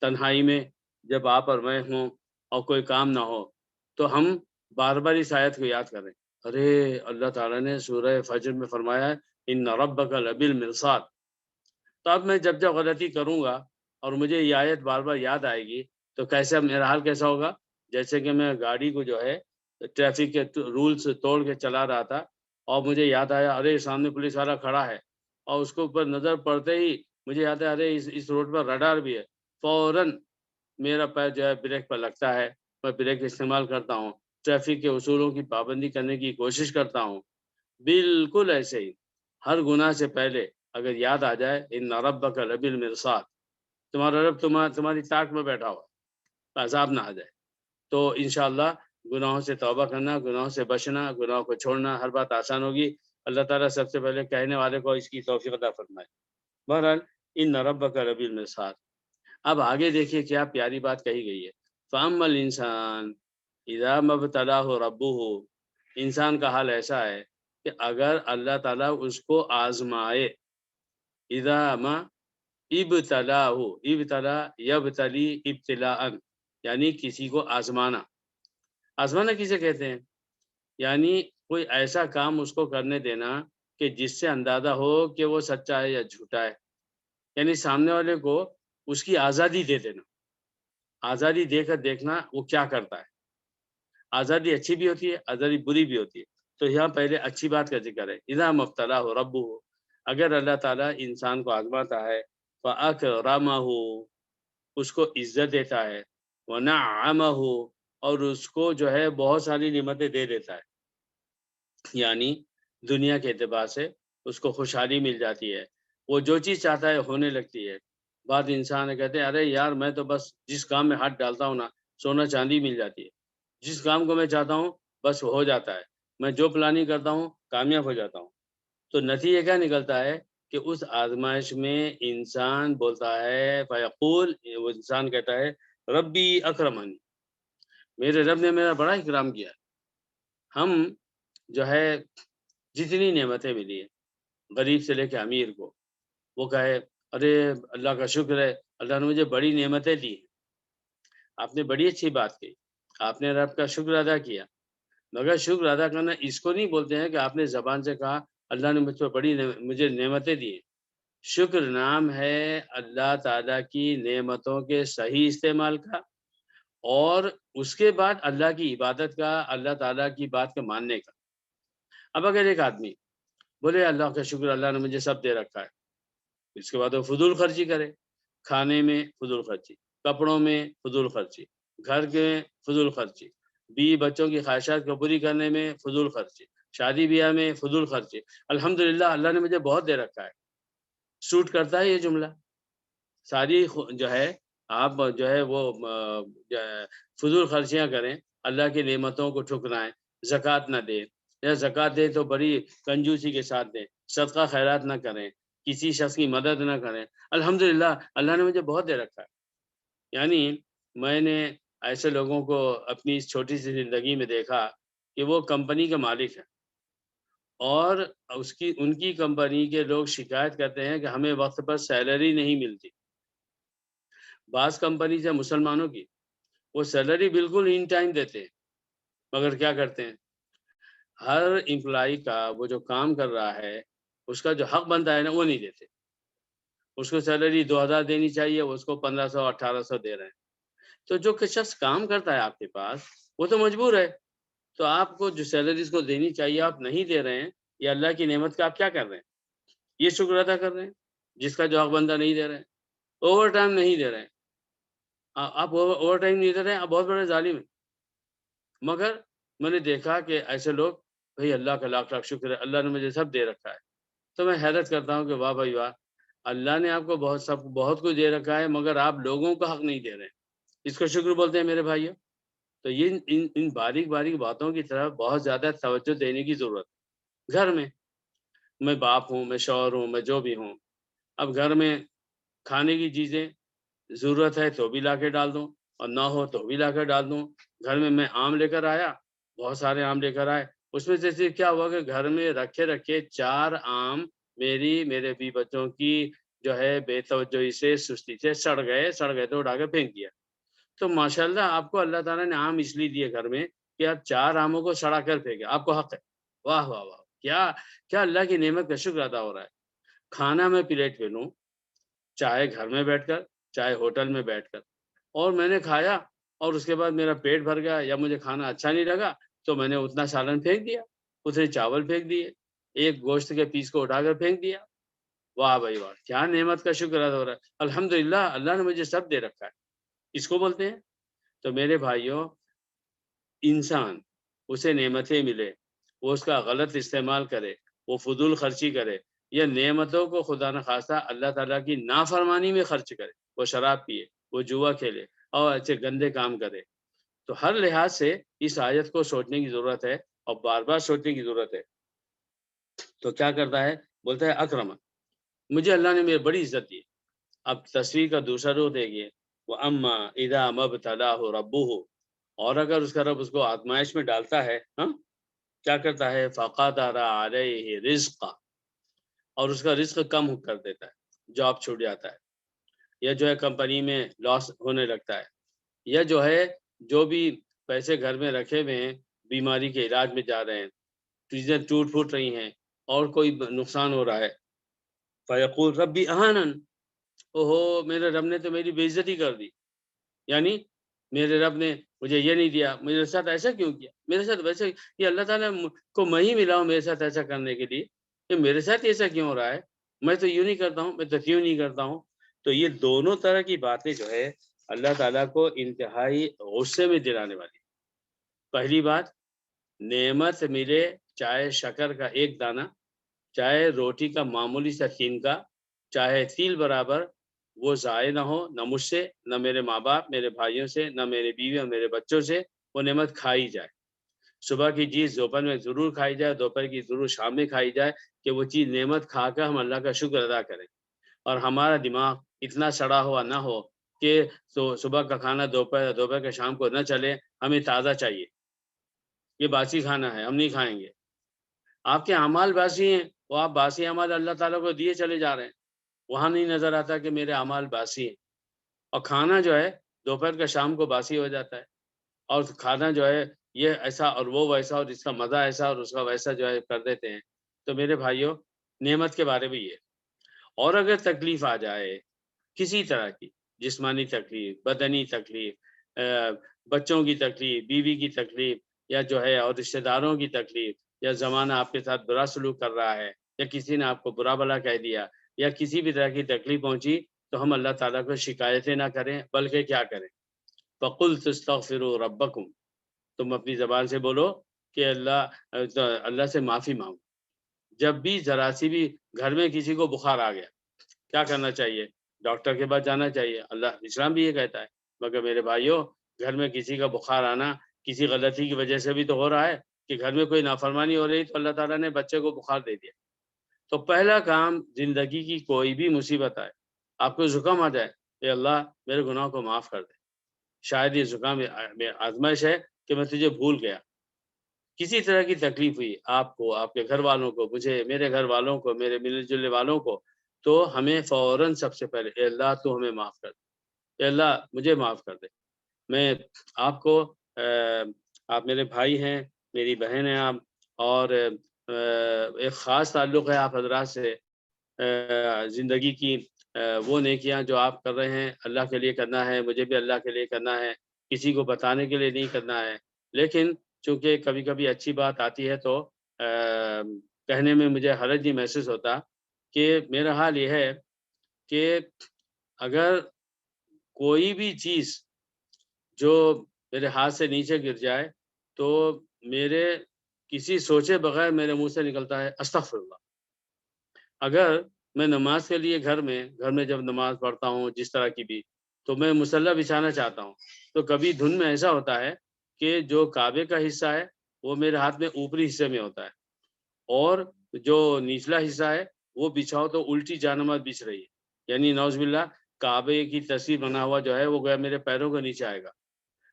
تنہائی میں جب آپ اور میں ہوں اور کوئی کام نہ ہو تو ہم بار بار اس آیت کو یاد کریں۔ ارے اللہ تعالیٰ نے سورہ فجر میں فرمایا ہے ان ربک لبالمرصاد۔ تو اب میں جب غلطی کروں گا اور مجھے یہ آیت بار بار یاد آئے گی تو کیسے میرا حال کیسا ہوگا؟ جیسے کہ میں گاڑی کو جو ہے ٹریفک کے رولز توڑ کے چلا رہا تھا اور مجھے یاد آیا ارے سامنے پولیس والا کھڑا ہے، اور اس کو اوپر نظر پڑتے ہی مجھے یاد ہے ارے اس روڈ پر رڈار بھی ہے، فوراً میرا پیر جو ہے بریک پر لگتا ہے، میں بریک استعمال کرتا ہوں، ٹریفک کے اصولوں کی پابندی کرنے کی کوشش کرتا ہوں۔ بالکل ایسے ہی ہر گناہ سے پہلے اگر یاد آ جائے ان ربک لبالمرصاد، تمہارا رب تمہاری طاق میں بیٹھا ہوا، عذاب نہ آ جائے۔ تو انشاءاللہ گناہوں سے توبہ کرنا، گناہوں سے بچنا، گناہوں کو چھوڑنا، ہر بات آسان ہوگی۔ اللہ تعالیٰ سب سے پہلے کہنے والے کو اس کی توفیق عطا فرمائے۔ بہرحال ان ربک لبالمرصاد۔ اب آگے دیکھیے کیا پیاری بات کہی گئی ہے، فَأَمَّا الْإِنسَانُ إِذَا مَا ابْتَلَاهُ رَبُّهُ۔ انسان کا حال ایسا ہے کہ اگر اللہ تعالیٰ اس کو آزمائے، اذا ما ابتلاہ، ابتلا یبتلی ابتلاء، یعنی کسی کو آزمانا۔ آزمانا کسے کہتے ہیں؟ یعنی کوئی ایسا کام اس کو کرنے دینا کہ جس سے اندازہ ہو کہ وہ سچا ہے یا جھوٹا ہے، یعنی سامنے والے کو اس کی آزادی دے دینا، آزادی دے کر دیکھنا وہ کیا کرتا ہے۔ آزادی اچھی بھی ہوتی ہے، آزادی بری بھی ہوتی ہے، تو یہاں پہلے اچھی بات کا ذکر ہے، اذا ما ابتلاہ ربہ، اگر اللہ تعالیٰ انسان کو آزماتا ہے، فَأَكْرَمَهُ، اس کو عزت دیتا ہے، وَنَعَّمَهُ، اور اس کو جو ہے بہت ساری نعمتیں دے دیتا ہے، یعنی دنیا کے اعتبار سے اس کو خوشحالی مل جاتی ہے، وہ جو چیز چاہتا ہے ہونے لگتی ہے۔ بعض انسان کہتے ہیں ارے یار میں تو بس جس کام میں ہاتھ ڈالتا ہوں نا سونا چاندی مل جاتی ہے، جس کام کو میں چاہتا ہوں بس ہو جاتا ہے، میں جو پلاننگ کرتا ہوں کامیاب ہو جاتا ہوں۔ تو نتیجہ کیا نکلتا ہے کہ اس آزمائش میں انسان بولتا ہے فیقول، وہ انسان کہتا ہے ربی اکرمنی، میرے رب نے میرا بڑا اکرام کیا۔ ہم جو ہے جتنی نعمتیں ملی ہیں غریب سے لے کے امیر کو، وہ کہے ارے اللہ کا شکر ہے اللہ نے مجھے بڑی نعمتیں دی ہیں۔ آپ نے بڑی اچھی بات کی، آپ نے رب کا شکر ادا کیا، مگر شکر ادا کرنا اس کو نہیں بولتے ہیں کہ آپ نے زبان سے کہا اللہ نے مجھ پر مجھے نعمتیں دی ہیں۔ شکر نام ہے اللہ تعالیٰ کی نعمتوں کے صحیح استعمال کا، اور اس کے بعد اللہ کی عبادت کا، اللہ تعالیٰ کی بات کے ماننے کا۔ اب اگر ایک آدمی بولے اللہ کا شکر اللہ نے مجھے سب دے رکھا ہے، اس کے بعد وہ فضول خرچی کرے، کھانے میں فضول خرچی، کپڑوں میں فضول خرچی، گھر کے فضول خرچی، بیوی بچوں کی خواہشات کو پوری کرنے میں فضول خرچی، شادی بیاہ میں فضول خرچی۔ الحمدللہ اللہ نے مجھے بہت دے رکھا ہے، سوٹ کرتا ہے یہ جملہ؟ ساری جو ہے آپ جو ہے وہ جو ہے فضول خرچیاں کریں، اللہ کی نعمتوں کو ٹھکرائیں، زکوٰۃ نہ دیں، یا زکوٰۃ دیں تو بڑی کنجوسی کے ساتھ دیں، صدقہ خیرات نہ کریں، کسی شخص کی مدد نہ کریں۔ الحمدللہ اللہ نے مجھے بہت دے رکھا ہے۔ یعنی میں نے ایسے لوگوں کو اپنی اس چھوٹی سی زندگی میں دیکھا کہ وہ کمپنی کے مالک ہیں، اور ان کی کمپنی کے لوگ شکایت کرتے ہیں کہ ہمیں وقت پر سیلری نہیں ملتی۔ بعض کمپنی سے مسلمانوں کی وہ سیلری بالکل ان ٹائم دیتے ہیں، مگر کیا کرتے ہیں، ہر امپلائی کا وہ جو کام کر رہا ہے اس کا جو حق بنتا ہے نا وہ نہیں دیتے۔ اس کو سیلری 2000 دینی چاہیے، اس کو 1500 1800 دے رہے ہیں۔ تو جو شخص کام کرتا ہے آپ کے پاس وہ تو مجبور ہے، تو آپ کو جو سیلری اس کو دینی چاہیے آپ نہیں دے رہے ہیں، یہ اللہ کی نعمت کا آپ کیا کر رہے ہیں؟ یہ شکر ادا کر رہے ہیں جس کا جو حق بندہ نہیں دے رہے ہیں، اوور ٹائم نہیں دے رہے ہیں۔ آپ اوور ٹائم نہیں دے رہے ہیں، آپ بہت بڑے ظالم ہیں۔ مگر میں نے دیکھا کہ ایسے لوگ بھئی اللہ کا لاکھ لاکھ شکر ہے اللہ نے مجھے سب دے رکھا ہے۔ تو میں حیرت کرتا ہوں کہ واہ بھائی واہ، اللہ نے آپ کو بہت کچھ دے رکھا ہے مگر آپ لوگوں کا حق نہیں دے رہے ہیں، اس کو شکر بولتے ہیں میرے بھائیوں۔ تو یہ ان باریک باریک باتوں کی طرف بہت زیادہ توجہ دینے کی ضرورت ہے۔ گھر میں باپ ہوں، میں شوہر ہوں، میں جو بھی ہوں، اب گھر میں کھانے کی چیزیں ضرورت ہے تو بھی لا کے ڈال دوں، اور نہ ہو تو بھی لا کر ڈال دوں۔ گھر میں آم لے کر آیا، بہت سارے آم لے کر آئے، اس میں سے کیا ہوا کہ گھر میں رکھے 4 آم میرے بھی بچوں کی جو ہے بے توجہی سے سستی سے سڑ گئے تو اٹھا کے پھینک دیا. تو ماشاءاللہ آپ کو اللہ تعالیٰ نے آم اس لیے دیے گھر میں کہ آپ 4 آموں کو سڑا کر پھینکے، آپ کو حق ہے. واہ واہ واہ، کیا اللہ کی نعمت کا شکر ادا ہو رہا ہے. کھانا میں پلیٹ پہ لوں، چاہے گھر میں بیٹھ کر چاہے ہوٹل میں بیٹھ کر، اور میں نے کھایا اور اس کے بعد میرا پیٹ بھر گیا یا مجھے کھانا اچھا نہیں لگا تو میں نے اتنا سالن پھینک دیا، اتنے چاول پھینک دیے، ایک گوشت کے پیس کو اٹھا کر پھینک دیا. واہ بھائی واہ، کیا نعمت کا شکر ادا ہو رہا ہے. الحمدللہ، اللہ نے مجھے سب دے رکھا ہے. اس کو بولتے ہیں. تو میرے بھائیوں، انسان اسے نعمتیں ملے، وہ اس کا غلط استعمال کرے، وہ فضول خرچی کرے، یا نعمتوں کو خدا نخواستہ اللہ تعالیٰ کی نافرمانی میں خرچ کرے، وہ شراب پیے، وہ جوا کھیلے اور ایسے گندے کام کرے، تو ہر لحاظ سے اس آیت کو سوچنے کی ضرورت ہے اور بار بار سوچنے کی ضرورت ہے. تو کیا کرتا ہے؟ بولتا ہے اکرم، مجھے اللہ نے میری بڑی عزت دی. اب تصویر کا دوسرا رخ دیکھیے، وہ اما اذا مبتلاہ ربہ، اور اگر اس کا رب اس کو آزمائش میں ڈالتا ہے، ہاں، کیا کرتا ہے؟ فقدر علیہ رزقا، اور اس کا رزق کم کر دیتا ہے، جاب چھوٹ جاتا ہے، یا جو ہے کمپنی میں لاس ہونے لگتا ہے، یا جو ہے جو بھی پیسے گھر میں رکھے ہوئے ہیں بیماری کے علاج میں جا رہے ہیں، چیزیں ٹوٹ پھوٹ رہی ہیں اور کوئی نقصان ہو رہا ہے، فیقول ربی اہانن، اوہو میرے رب نے تو میری بے عزتی کر دی. یعنی میرے رب نے مجھے یہ نہیں دیا، میرے ساتھ ایسا کیوں کیا، میرے ساتھ ویسے. یہ اللہ تعالیٰ کو میں ہی ملا ہوں میرے ساتھ ایسا کرنے کے لیے، کہ میرے ساتھ ایسا کیوں ہو رہا ہے، میں تو یوں نہیں کرتا ہوں، میں تو کیوں نہیں کرتا ہوں. تو یہ دونوں طرح کی باتیں جو ہے اللہ تعالیٰ کو انتہائی غصے میں دلانے والی. پہلی بات، نعمت ملے، چاہے شکر کا ایک دانہ، چاہے روٹی کا معمولی سا قینقا، چاہے تیل برابر، وہ ضائع نہ ہو، نہ مجھ سے، نہ میرے ماں باپ میرے بھائیوں سے، نہ میرے بیوی اور میرے بچوں سے. وہ نعمت کھائی جائے. صبح کی چیز دوپہر میں ضرور کھائی جائے، دوپہر کی ضرور شام میں کھائی جائے، کہ وہ چیز نعمت کھا کر ہم اللہ کا شکر ادا کریں. اور ہمارا دماغ اتنا سڑا ہوا نہ ہو کہ صبح کا کھانا دوپہر کا شام کو نہ چلے، ہمیں تازہ چاہیے. یہ باسی کھانا ہے، ہم نہیں کھائیں گے. آپ کے اعمال باسی ہیں، وہ آپ باسی اعمال اللہ تعالیٰ کو دیے چلے جا رہے ہیں، وہاں نہیں نظر آتا کہ میرے اعمال باسی ہیں. اور کھانا جو ہے دوپہر کا شام کو باسی ہو جاتا ہے، اور کھانا جو ہے یہ ایسا اور وہ ویسا، اور اس کا مزہ ایسا اور اس کا ویسا جو ہے کر دیتے ہیں. تو میرے بھائیوں، نعمت کے بارے میں یہ. اور اگر تکلیف آ جائے کسی طرح کی، جسمانی تکلیف، بدنی تکلیف، بچوں کی تکلیف، بیوی کی تکلیف، یا جو ہے اور رشتہ داروں کی تکلیف، یا زمانہ آپ کے ساتھ برا سلوک کر رہا ہے، یا کسی نے آپ کو برا بھلا کہہ دیا، یا کسی بھی طرح کی تکلیف پہنچی، تو ہم اللہ تعالیٰ کو شکایتیں نہ کریں، بلکہ کیا کریں؟ فَقُلْتُ اسْتَغْفِرُوا رَبَّكُمْ، تم اپنی زبان سے بولو کہ اللہ سے معافی مانگو. جب بھی ذرا سی بھی گھر میں کسی کو بخار آ گیا، کیا کرنا چاہیے؟ ڈاکٹر کے پاس جانا چاہیے. اللہ اسلام بھی یہ کہتا ہے. مگر میرے بھائیوں، گھر میں کسی کا بخار آنا کسی غلطی کی وجہ سے بھی تو ہو رہا ہے، کہ گھر میں کوئی نافرمانی ہو رہی تو اللہ تعالیٰ نے بچے کو بخار دے دیا. تو پہلا کام، زندگی کی کوئی بھی مصیبت آئے، آپ کو زکام آ جائے، اے اللہ میرے گناہ کو معاف کر دے، شاید یہ زکام آزمائش ہے کہ میں تجھے بھول گیا. کسی طرح کی تکلیف ہوئی آپ کو، آپ کے گھر والوں کو، مجھے، میرے گھر والوں کو، میرے ملنے جلنے والوں کو، تو ہمیں فوراً سب سے پہلے اے اللہ تو ہمیں معاف کر دے، اے اللہ مجھے معاف کر دے. میں آپ کو آپ میرے بھائی ہیں، میری بہن ہیں آپ، اور ایک خاص تعلق ہے آپ حضرات سے. زندگی کی وہ نیکیاں جو آپ کر رہے ہیں اللہ کے لیے کرنا ہے، مجھے بھی اللہ کے لیے کرنا ہے، کسی کو بتانے کے لیے نہیں کرنا ہے. لیکن چونکہ کبھی کبھی اچھی بات آتی ہے تو کہنے میں مجھے حرج نہیں محسوس ہوتا. کہ میرا حال یہ ہے کہ اگر کوئی بھی چیز جو میرے ہاتھ سے نیچے گر جائے تو میرے کسی سوچے بغیر میرے منہ سے نکلتا ہے استغفر اللہ. اگر میں نماز کے لیے گھر میں جب نماز پڑھتا ہوں جس طرح کی بھی، تو میں مصلی بچھانا چاہتا ہوں، تو کبھی دھن میں ایسا ہوتا ہے کہ جو کعبے کا حصہ ہے وہ میرے ہاتھ میں اوپری حصے میں ہوتا ہے، اور جو نچلا حصہ ہے وہ بچھاؤ تو الٹی جانماز بچھ رہی ہے، یعنی نعوذ باللہ کعبے کی تصویر بنا ہوا جو ہے وہ گویا میرے پیروں کے نیچے آئے گا.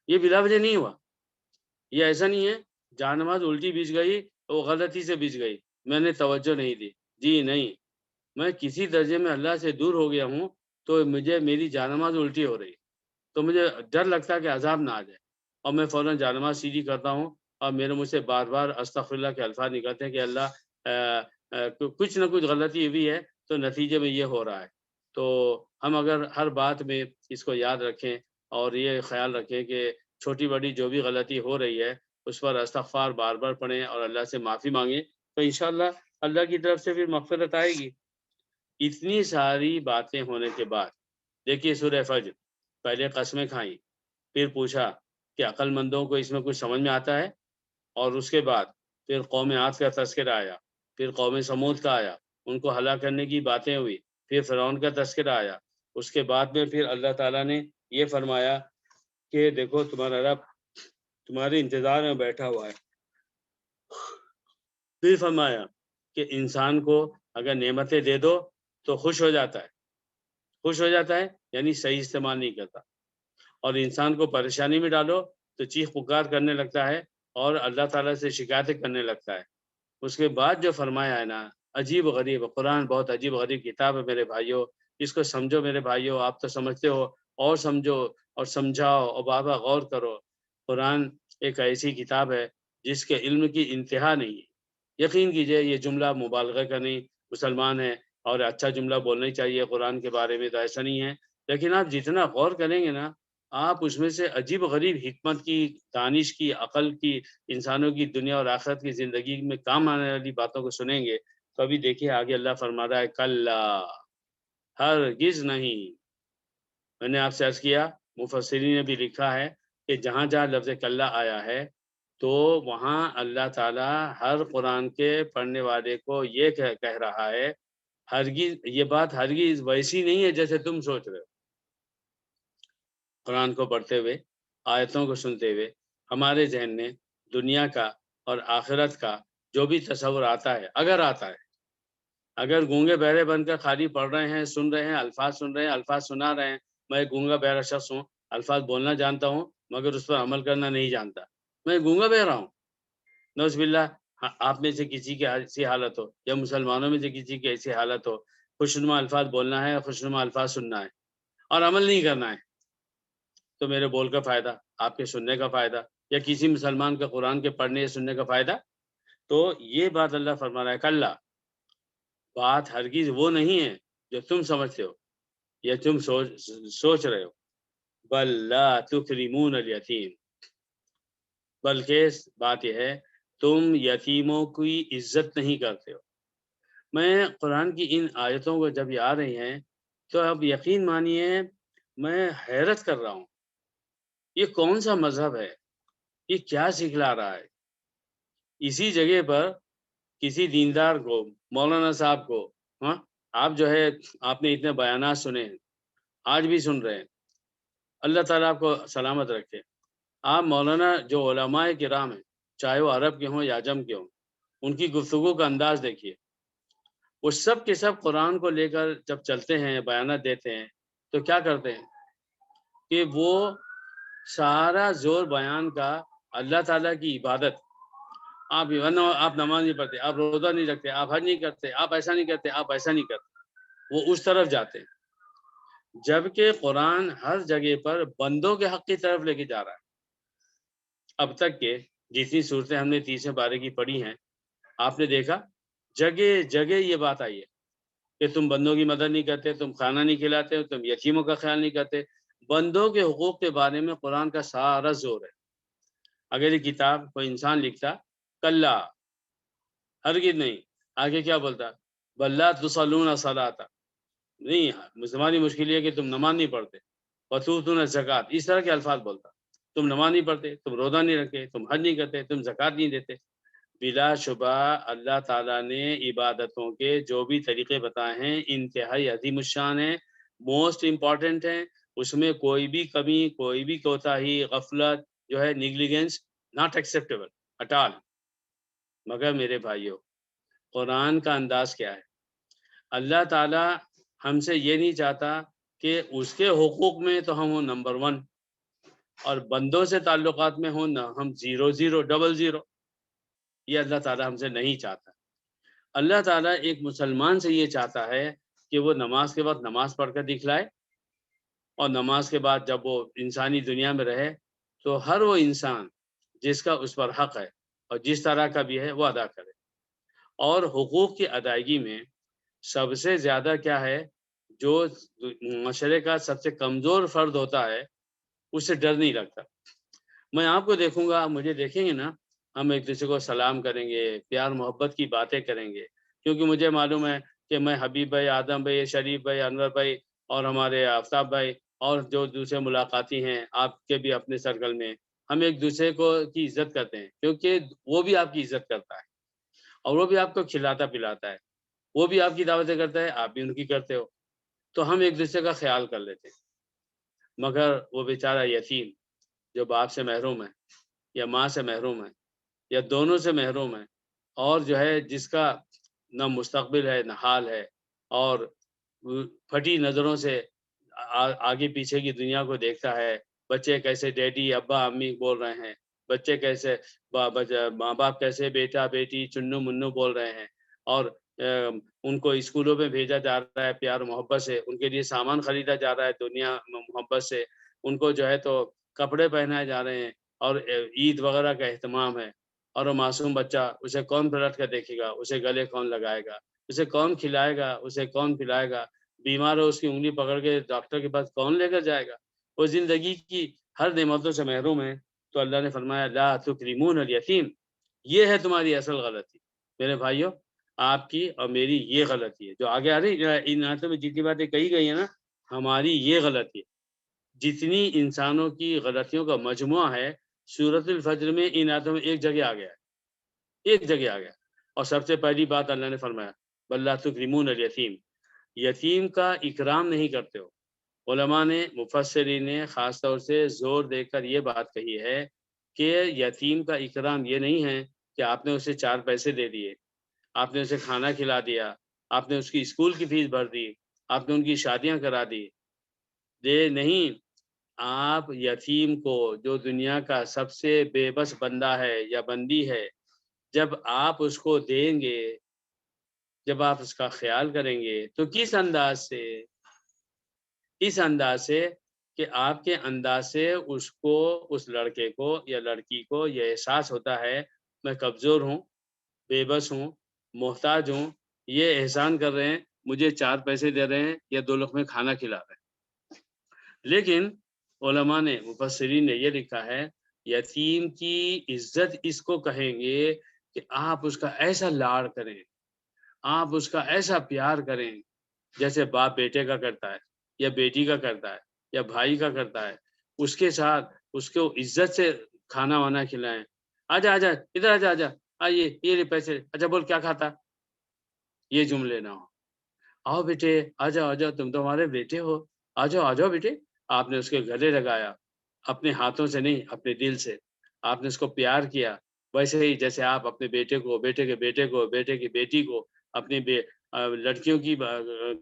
یہ بلا وجہ نہیں ہوا، یہ ایسا نہیں ہے جانماز الٹی بچ گئی، وہ غلطی سے بچ گئی، میں نے توجہ نہیں دی، جی نہیں. میں کسی درجے میں اللہ سے دور ہو گیا ہوں تو مجھے میری جانماز الٹی ہو رہی ہے، تو مجھے ڈر لگتا ہے کہ عذاب نہ آ جائے، اور میں فوراً جانماز سیدھی کرتا ہوں، اور میرے منہ سے بار بار استغفر اللہ کے الفاظ نکلتے ہیں کہ اللہ کچھ نہ کچھ غلطی ہوئی ہے تو نتیجے میں یہ ہو رہا ہے۔ تو ہم اگر ہر بات میں اس کو یاد رکھیں اور یہ خیال رکھیں کہ چھوٹی بڑی جو بھی غلطی ہو رہی ہے اس پر استغفار بار بار پڑھیں اور اللہ سے معافی مانگیں، تو انشاءاللہ اللہ کی طرف سے پھر مغفرت آئے گی۔ اتنی ساری باتیں ہونے کے بعد دیکھیے سورہ فجر، پہلے قسمیں کھائیں، پھر پوچھا کہ عقل مندوں کو اس میں کچھ سمجھ میں آتا ہے، اور اس کے بعد پھر قوم عاد کا تذکرہ آیا، پھر قوم سمود کا آیا، ان کو ہلاک کرنے کی باتیں ہوئی، پھر فرعون کا تذکرہ آیا، اس کے بعد میں پھر اللہ تعالیٰ نے یہ فرمایا کہ دیکھو تمہارا رب تمہارے انتظار میں بیٹھا ہوا ہے۔ پھر فرمایا کہ انسان کو اگر نعمتیں دے دو تو خوش ہو جاتا ہے، خوش ہو جاتا ہے یعنی صحیح استعمال نہیں کرتا، اور انسان کو پریشانی میں ڈالو تو چیخ پکار کرنے لگتا ہے اور اللہ تعالیٰ سے شکایتیں کرنے لگتا ہے۔ اس کے بعد جو فرمایا ہے نا، عجیب و غریب، قرآن بہت عجیب و غریب کتاب ہے میرے بھائیوں، اس کو سمجھو میرے بھائیوں، آپ تو سمجھتے ہو، اور سمجھو اور سمجھاؤ اور بابا غور کرو۔ قرآن ایک ایسی کتاب ہے جس کے علم کی انتہا نہیں ہے۔ یقین کیجئے یہ جملہ مبالغہ کا نہیں، مسلمان ہے اور اچھا جملہ بولنا ہی چاہیے قرآن کے بارے میں، تو ایسا نہیں ہے، لیکن آپ جتنا غور کریں گے نا، آپ اس میں سے عجیب و غریب حکمت کی، دانش کی، عقل کی، انسانوں کی دنیا اور آخرت کی زندگی میں کام آنے والی باتوں کو سنیں گے تو ابھی دیکھیے آگے اللہ فرما رہا ہے کلا، ہرگز نہیں۔ میں نے آپ سے عرض کیا، مفسرین نے بھی لکھا ہے کہ جہاں جہاں لفظ کلا آیا ہے تو وہاں اللہ تعالیٰ ہر قرآن کے پڑھنے والے کو یہ کہہ رہا ہے، ہرگز یہ بات ہرگز ویسی نہیں ہے جیسے تم سوچ رہے ہو۔ قرآن کو پڑھتے ہوئے، آیتوں کو سنتے ہوئے ہمارے ذہن میں دنیا کا اور آخرت کا جو بھی تصور آتا ہے، اگر آتا ہے، اگر گونگے بہرے بن کر خالی پڑھ رہے ہیں، سن رہے ہیں، الفاظ سن رہے ہیں، الفاظ سنا رہے ہیں، میں ایک گونگا بہرا شخص ہوں، الفاظ بولنا جانتا ہوں مگر اس پر عمل کرنا نہیں جانتا، میں گونگا بہرا ہوں، نعوذ باللہ۔ آپ میں سے کسی کی ایسی حالت ہو یا مسلمانوں میں سے کسی کی ایسی حالت ہو، خوشنما الفاظ بولنا ہے، خوشنما الفاظ سننا ہے اور عمل نہیں کرنا ہے، تو میرے بول کا فائدہ، آپ کے سننے کا فائدہ، یا کسی مسلمان کا قرآن کے پڑھنے یا سننے کا فائدہ؟ تو یہ بات اللہ فرما رہا ہے کلا، بات ہرگز وہ نہیں ہے جو تم سمجھتے ہو یا تم سوچ رہے ہو، بل لا تکرمون الیتیم، بلکہ بات یہ ہے تم یتیموں کی عزت نہیں کرتے ہو۔ میں قرآن کی ان آیتوں کو جب یہ آ رہی ہیں تو اب یقین مانیے میں حیرت کر رہا ہوں، یہ کون سا مذہب ہے، یہ کیا سکھلا رہا ہے؟ اسی جگہ پر کسی دیندار کو، مولانا صاحب کو، ہاں آپ جو ہے آپ نے اتنے بیانات سنے ہیں، آج بھی سن رہے ہیں، اللہ تعالیٰ آپ کو سلامت رکھے۔ آپ مولانا جو علماء کرام ہیں، چاہے وہ عرب کے ہوں یا عجم کے ہوں، ان کی گفتگو کا انداز دیکھیے، وہ سب کے سب قرآن کو لے کر جب چلتے ہیں، بیانات دیتے ہیں تو کیا کرتے ہیں کہ وہ سارا زور بیان کا اللہ تعالیٰ کی عبادت، آپ نماز نہیں پڑھتے، آپ روزہ نہیں رکھتے، آپ حج نہیں کرتے، آپ ایسا نہیں کرتے، آپ ایسا نہیں کرتے، وہ اس طرف جاتے ہیں، جبکہ قرآن ہر جگہ پر بندوں کے حق کی طرف لے کے جا رہا ہے۔ اب تک کے جتنی صورتیں ہم نے 30 پارے کی پڑھی ہیں، آپ نے دیکھا جگہ جگہ یہ بات آئی ہے کہ تم بندوں کی مدد نہیں کرتے، تم کھانا نہیں کھلاتے، تم یتیموں کا خیال نہیں کرتے۔ بندوں کے حقوق کے بارے میں قرآن کا سارا زور ہے۔ اگر یہ کتاب کوئی انسان لکھتا، کلا، ہرگز نہیں، آگے کیا بولتا، بلا تصلون صلاۃ، نہیں، مسلمانی مشکل یہ ہے کہ تم نماز نہیں پڑھتے، وتؤتون زکوٰۃ، اس طرح کے الفاظ بولتا، تم نماز نہیں پڑھتے، تم روزہ نہیں رکھتے، تم حج نہیں کرتے، تم زکوٰۃ نہیں دیتے۔ بلا شبہ اللہ تعالیٰ نے عبادتوں کے جو بھی طریقے بتائے ہیں انتہائی عظیم الشان ہیں، موسٹ امپورٹنٹ ہیں، اس میں کوئی بھی کمی، کوئی بھی کوتاہی، غفلت جو ہے، negligence, not acceptable it all. مگر میرے بھائیوں، قرآن کا انداز کیا ہے؟ اللہ تعالیٰ ہم سے یہ نہیں چاہتا کہ اس کے حقوق میں تو ہم ہوں نمبر 1 اور بندوں سے تعلقات میں ہوں نہ ہم 0 0 0 0، یہ اللہ تعالیٰ ہم سے نہیں چاہتا۔ اللہ تعالیٰ ایک مسلمان سے یہ چاہتا ہے کہ وہ نماز کے وقت نماز پڑھ کر دکھلائے، اور نماز کے بعد جب وہ انسانی دنیا میں رہے تو ہر وہ انسان جس کا اس پر حق ہے اور جس طرح کا بھی ہے وہ ادا کرے۔ اور حقوق کی ادائیگی میں سب سے زیادہ کیا ہے، جو معاشرے کا سب سے کمزور فرد ہوتا ہے اس سے ڈر نہیں لگتا۔ میں آپ کو دیکھوں گا، مجھے دیکھیں گے نا، ہم ایک دوسرے کو سلام کریں گے، پیار محبت کی باتیں کریں گے، کیونکہ مجھے معلوم ہے کہ میں حبیب بھائی، آدم بھائی، شریف بھائی، انور بھائی اور ہمارے آفتاب بھائی اور جو دوسرے ملاقاتی ہیں آپ کے بھی اپنے سرکل میں، ہم ایک دوسرے کو کی عزت کرتے ہیں، کیونکہ وہ بھی آپ کی عزت کرتا ہے اور وہ بھی آپ کو کھلاتا پلاتا ہے، وہ بھی آپ کی دعوتیں کرتا ہے، آپ بھی ان کی کرتے ہو، تو ہم ایک دوسرے کا خیال کر لیتے ہیں۔ مگر وہ بیچارہ یتیم جو باپ سے محروم ہے یا ماں سے محروم ہے یا دونوں سے محروم ہے، اور جو ہے جس کا نہ مستقبل ہے نہ حال ہے، اور پھٹی نظروں سے آگے پیچھے کی دنیا کو دیکھتا ہے، بچے کیسے ڈیڈی ابا امی بول رہے ہیں، بچے کیسے ماں باپ کیسے بیٹا بیٹی چنو منو بول رہے ہیں، اور ان کو اسکولوں میں بھیجا جا رہا ہے پیار محبت سے، ان کے لیے سامان خریدا جا رہا ہے دنیا محبت سے، ان کو جو ہے تو کپڑے پہنائے جا رہے ہیں، اور عید وغیرہ کا اہتمام ہے، اور وہ معصوم بچہ اسے کون پلٹ کر دیکھے گا، اسے گلے کون لگائے گا، اسے کون کھلائے گا، اسے کون پلائے گا، بیمار ہو اس کی انگلی پکڑ کے ڈاکٹر کے پاس کون لے کر جائے گا، وہ زندگی کی ہر نعمتوں سے محروم ہے۔ تو اللہ نے فرمایا لا تکرمون الیتیم، یہ ہے تمہاری اصل غلطی میرے بھائیوں، آپ کی اور میری یہ غلطی ہے جو آگے آ رہی ان آیتوں میں جتنی باتیں کہی گئی ہیں نا، ہماری یہ غلطی ہے۔ جتنی انسانوں کی غلطیوں کا مجموعہ ہے، سورۃ الفجر میں ان آیتوں میں ایک جگہ آ گیا ہے، ایک جگہ آ گیا، اور سب سے پہلی بات اللہ نے فرمایا بل لا تکرمون الیتیم، یتیم کا اکرام نہیں کرتے ہو۔ علماء نے مفسرین نے خاص طور سے زور دے کر یہ بات کہی ہے کہ یتیم کا اکرام یہ نہیں ہے کہ آپ نے اسے 4 پیسے دے دیے، آپ نے اسے کھانا کھلا دیا، آپ نے اس کی اسکول کی فیس بھر دی، آپ نے ان کی شادیاں کرا دی، دے نہیں، آپ یتیم کو جو دنیا کا سب سے بے بس بندہ ہے یا بندی ہے، جب آپ اس کو دیں گے، جب آپ اس کا خیال کریں گے تو کس انداز سے، اس انداز سے کہ آپ کے انداز سے اس کو، اس لڑکے کو یا لڑکی کو یہ احساس ہوتا ہے میں کمزور ہوں، بے بس ہوں، محتاج ہوں، یہ احسان کر رہے ہیں، مجھے 4 پیسے دے رہے ہیں یا 2 لقمے کھانا کھلا رہے ہیں۔ لیکن علماء نے مفسرین نے یہ لکھا ہے یتیم کی عزت اس کو کہیں گے کہ آپ اس کا ایسا لاڑ کریں، آپ اس کا ایسا پیار کریں جیسے باپ بیٹے کا کرتا ہے یا بیٹی کا کرتا ہے یا بھائی کا کرتا ہے، اس کے ساتھ اس کو عزت سے کھانا وانا کھلائیں، آجا آجا ادھر آجا آجا آئیے یہ لے پیسے، اچھا بول کیا کھاتا، یہ جملے نہ ہو، آؤ بیٹے آ جاؤ آ جاؤ تم تو ہمارے بیٹے ہو، آ جاؤ آ جاؤ بیٹے، آپ نے اس کے گلے لگایا، اپنے ہاتھوں سے نہیں اپنے دل سے، آپ نے اس کو پیار کیا، ویسے ہی جیسے آپ اپنے بیٹے کو، بیٹے کے بیٹے کو، بیٹے کی بیٹی کو، اپنی لڑکیوں کی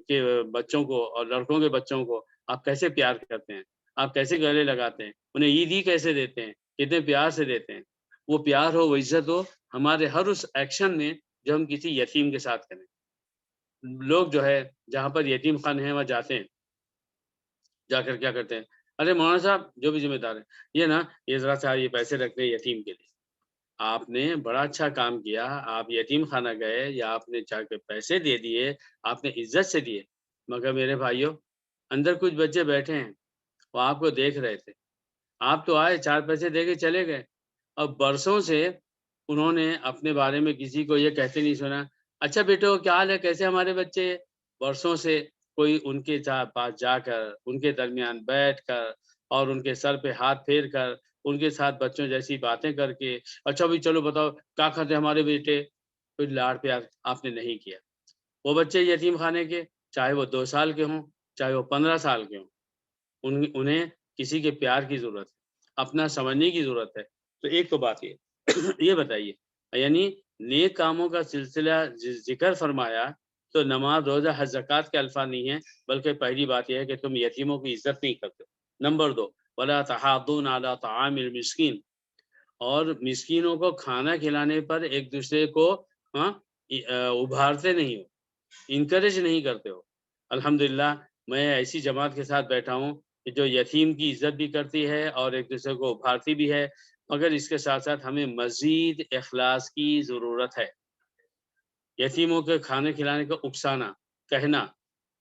کے بچوں کو اور لڑکوں کے بچوں کو آپ کیسے پیار کرتے ہیں، آپ کیسے گلے لگاتے ہیں، انہیں عیدی کیسے دیتے ہیں، کتنے پیار سے دیتے ہیں، وہ پیار ہو وہ عزت ہو ہمارے ہر اس ایکشن میں جو ہم کسی یتیم کے ساتھ کریں۔ لوگ جو ہے جہاں پر یتیم خان ہیں وہاں جاتے ہیں، جا کر کیا کرتے ہیں، ارے مولانا صاحب جو بھی ذمہ دار ہے یہ نا یہ ذرا سا یہ پیسے رکھتے ہیں یتیم کے لیے، آپ نے بڑا اچھا کام کیا، آپ یتیم خانہ گئے یا آپ نے جا کے پیسے دے دیے، آپ نے عزت سے دیے، مگر میرے بھائیوں اندر کچھ بچے بیٹھے ہیں وہ آپ کو دیکھ رہے تھے، آپ تو آئے 4 پیسے دے کے چلے گئے، اب برسوں سے انہوں نے اپنے بارے میں کسی کو یہ کہتے نہیں سنا اچھا بیٹو کیا حال ہے کیسے ہمارے بچے، برسوں سے کوئی ان کے پاس جا کر ان کے درمیان بیٹھ کر اور ان کے سر پہ ہاتھ پھیر کر ان کے ساتھ بچوں جیسی باتیں کر کے اچھا بھی چلو بتاؤ کیا کرتے ہمارے بیٹے، کوئی لاڑ پیار آپ نے نہیں کیا۔ وہ بچے یتیم خانے کے چاہے وہ 2 سال کے ہوں چاہے وہ 15 سال کے ہوں، انہیں کسی کے پیار کی ضرورت ہے، اپنا سمجھنے کی ضرورت ہے۔ تو ایک تو بات یہ یہ بتائیے یعنی نیک کاموں کا سلسلہ ذکر فرمایا تو نماز روزہ حج زکوٰۃ کے الفاظ نہیں ہیں، بلکہ پہلی بات یہ ہے کہ تم یتیموں کی عزت نہیں کرتے۔ نمبر 2 ولا تحاضون علی طعام المسکین، اور مسکینوں کو کھانا کھلانے پر ایک دوسرے کو ابھارتے نہیں ہو، انکریج نہیں کرتے ہو۔ الحمدللہ میں ایسی جماعت کے ساتھ بیٹھا ہوں کہ جو یتیم کی عزت بھی کرتی ہے اور ایک دوسرے کو ابھارتی بھی ہے، مگر اس کے ساتھ ساتھ ہمیں مزید اخلاص کی ضرورت ہے۔ یتیموں کے کھانے کھلانے کا اکسانا، کہنا،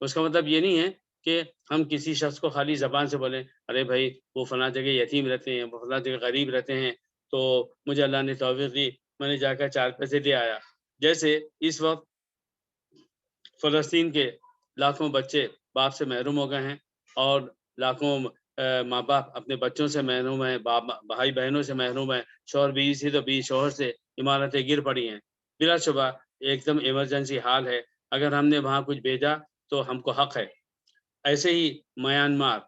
اس کا مطلب یہ نہیں ہے کہ ہم کسی شخص کو خالی زبان سے بولیں ارے بھائی وہ فلاں جگہ یتیم رہتے ہیں، وہ فلاں جگہ غریب رہتے ہیں، تو مجھے اللہ نے توفیق دی، میں نے جا کر 4 پیسے دے آیا۔ جیسے اس وقت فلسطین کے لاکھوں بچے باپ سے محروم ہو گئے ہیں، اور لاکھوں ماں باپ اپنے بچوں سے محروم ہیں، بھائی بہنوں سے محروم ہیں، شوہر بیوی سے تو بیوی شوہر سے، عمارتیں گر پڑی ہیں۔ بلا شبہ ایک دم ایمرجنسی حال ہے، اگر ہم نے وہاں کچھ بھیجا تو ہم کو حق ہے۔ ایسے ہی میانمار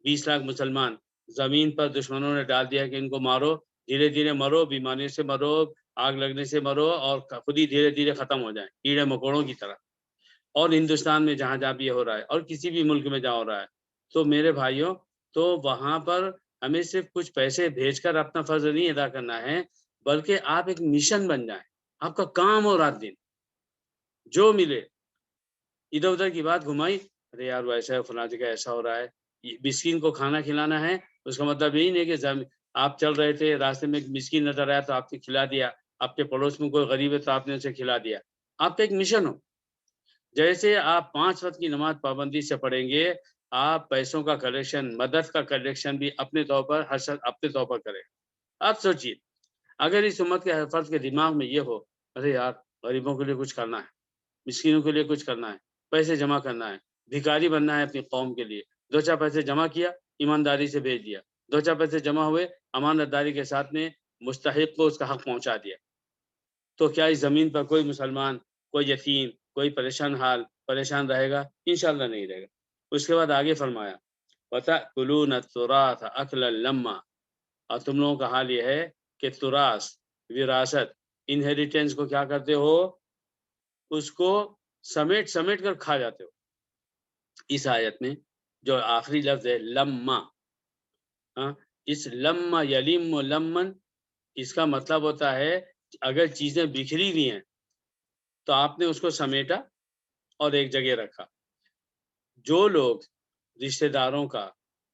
20 لاکھ مسلمان زمین پر دشمنوں نے ڈال دیا کہ ان کو مارو، دھیرے دھیرے مرو، بیماری سے مرو، آگ لگنے سے مرو، اور خود ہی دھیرے دھیرے ختم ہو جائیں کیڑے مکوڑوں کی طرح۔ اور ہندوستان میں جہاں جہاں بھی یہ ہو رہا ہے، اور کسی بھی ملک میں جہاں ہو رہا ہے، تو میرے بھائیوں، تو وہاں پر ہمیں صرف کچھ پیسے بھیج کر اپنا فرض نہیں ادا کرنا ہے، بلکہ آپ ایک مشن بن جائیں۔ آپ کا کام ہو رات دن، جو ملے ادھر ادھر کی بات گھمائی، ارے یار وہ ایسا ہے، فلاں جگہ ایسا ہو رہا ہے، مسکین کو کھانا کھلانا ہے۔ اس کا مطلب یہی نہیں کہ آپ چل رہے تھے، راستے میں ایک مسکین نظر آیا تو آپ نے کھلا دیا، آپ کے پڑوس میں کوئی غریب ہے تو آپ نے اسے کھلا دیا۔ آپ کا ایک مشن ہو۔ جیسے آپ 5 وقت کی نماز پابندی سے پڑھیں گے، آپ پیسوں کا کلیکشن، مدد کا کلیکشن بھی اپنے طور پر ہر شخص اپنے طور پر کرے۔ آپ سوچیے، اگر اس امت کے ہر فرد کے دماغ میں یہ ہو ارے یار غریبوں کے لیے کچھ کرنا ہے، مسکینوں کے لیے کچھ کرنا ہے، پیسے جمع کرنا ہے، بھکاری بننا ہے اپنی قوم کے لیے، 2-4 پیسے جمع کیا، ایمانداری سے بھیج دیا، 2-4 پیسے جمع ہوئے، امانت داری کے ساتھ میں مستحق کو اس کا حق پہنچا دیا، تو کیا اس زمین پر کوئی مسلمان، کوئی یتیم، کوئی پریشان رہے گا؟ انشاءاللہ نہیں رہے گا۔ اس کے بعد آگے فرمایا وَتَأْكُلُونَ التُّرَاثَ أَكْلًا لَمًّا، اور تم لوگوں کا حال یہ ہے کہ تراث، وراثت، انہیریٹنس کو کیا کرتے ہو؟ اس کو سمیٹ سمیٹ کر کھا جاتے ہو۔ اس آیت میں جو آخری لفظ ہے لما، اس لما یلم لمن، اس کا مطلب ہوتا ہے اگر چیزیں بکھری ہوئی ہیں تو آپ نے اس کو سمیٹا اور ایک جگہ رکھا۔ جو لوگ رشتہ داروں کا،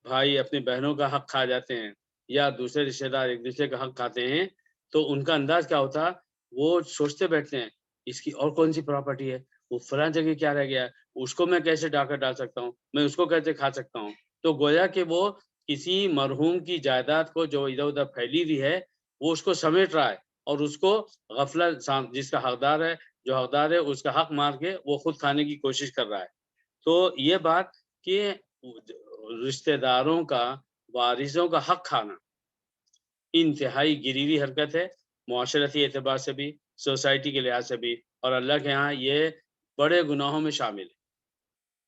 بھائی اپنے بہنوں کا حق کھا جاتے ہیں، یا دوسرے رشتہ دار ایک دوسرے کا حق کھاتے ہیں، تو ان کا انداز کیا ہوتا؟ وہ سوچتے بیٹھتے ہیں اس کی اور کون سی پراپرٹی ہے، وہ فلاں جگہ کیا رہ گیا ہے، اس کو میں کیسے ڈال سکتا ہوں، میں اس کو کیسے کھا سکتا ہوں۔ تو گویا کہ وہ کسی مرحوم کی جائیداد کو جو ادھر ادھر پھیلی ہوئی ہے، وہ اس کو سمیٹ رہا ہے، اور اس کو غفلت، جس کا حقدار ہے، جو حقدار ہے اس کا حق مار کے وہ خود کھانے کی کوشش کر رہا ہے۔ تو یہ بات کہ رشتہ داروں کا، وارثوں کا حق کھانا انتہائی گری ہوئی حرکت ہے، معاشرتی اعتبار سے بھی، سوسائٹی کے لحاظ سے بھی، اور اللہ کے ہاں یہ بڑے گناہوں میں شامل ہے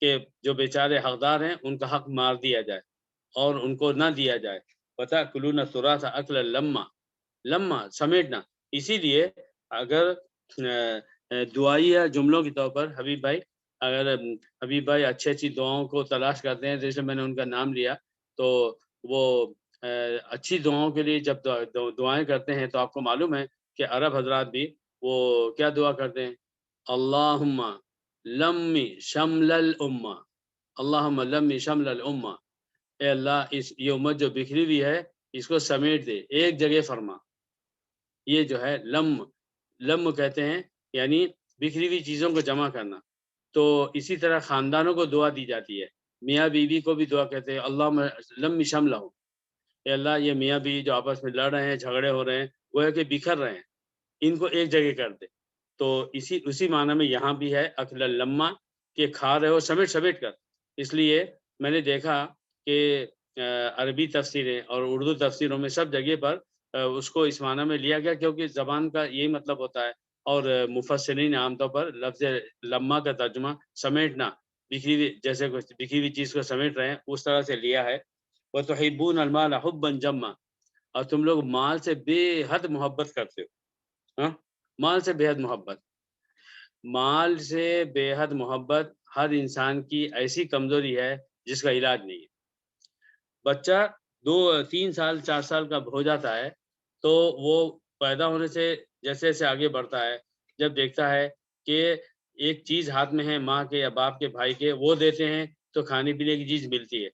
کہ جو بیچارے حقدار ہیں ان کا حق مار دیا جائے اور ان کو نہ دیا جائے۔ وَتَأْكُلُونَ التُّرَاثَ أَكْلًا لَمًّا، لما سمیٹنا۔ اسی لیے اگر دعائی جملوں کے طور پر حبیب بھائی، اگر حبیب بھائی اچھی اچھی دعاؤں کو تلاش کرتے ہیں، جیسے میں نے ان کا نام لیا، تو وہ اچھی دعاؤں کے لیے جب دعائیں کرتے ہیں تو آپ کو معلوم ہے کہ عرب حضرات بھی وہ کیا دعا کرتے ہیں؟ اللہم لمی شمل الامہ، اللہم لمی شمل الامہ، اے اللہ اس یہ امت جو بکھری ہوئی ہے اس کو سمیٹ دے، ایک جگہ فرما۔ یہ جو ہے لم کہتے ہیں، یعنی بکھری ہوئی چیزوں کو جمع کرنا۔ تو اسی طرح خاندانوں کو دعا دی جاتی ہے، میاں بیوی کو بھی دعا کہتے ہیں اللہم لم شملہم، اے اللہ یہ میاں بیوی جو آپس میں لڑ رہے ہیں، جھگڑے ہو رہے ہیں، وہ ہے کہ بکھر رہے ہیں، ان کو ایک جگہ کر دے۔ تو اسی معنی میں یہاں بھی ہے اکل لما، کہ کھا رہے ہو سمیٹ سمیٹ کر۔ اس لیے میں نے دیکھا کہ عربی تفسیریں اور اردو تفسیروں میں سب جگہ پر اس کو اس معنی میں لیا گیا، کیونکہ زبان کا یہی مطلب ہوتا ہے، اور مفسرین عام طور پر لفظ لما کا ترجمہ سمیٹنا، بکھری ہوئی، جیسے بکھری ہوئی چیز کو سمیٹ رہے ہیں اس طرح سے لیا ہے۔ وَتُحِبُّونَ الْمَالَ حُبًّا جَمًّا، اور تم لوگ مال سے بے حد محبت کرتے ہو، مال سے بے حد محبت۔ مال سے بے حد محبت ہر انسان کی ایسی کمزوری ہے جس کا علاج نہیں ہے۔ بچہ 2-3 سال 4 سال کا ہو جاتا ہے تو وہ پیدا ہونے سے جیسے جیسے آگے بڑھتا ہے جب دیکھتا ہے کہ ایک چیز ہاتھ میں ہے ماں کے یا باپ کے بھائی کے، وہ دیتے ہیں تو کھانے پینے کی چیز ملتی ہے،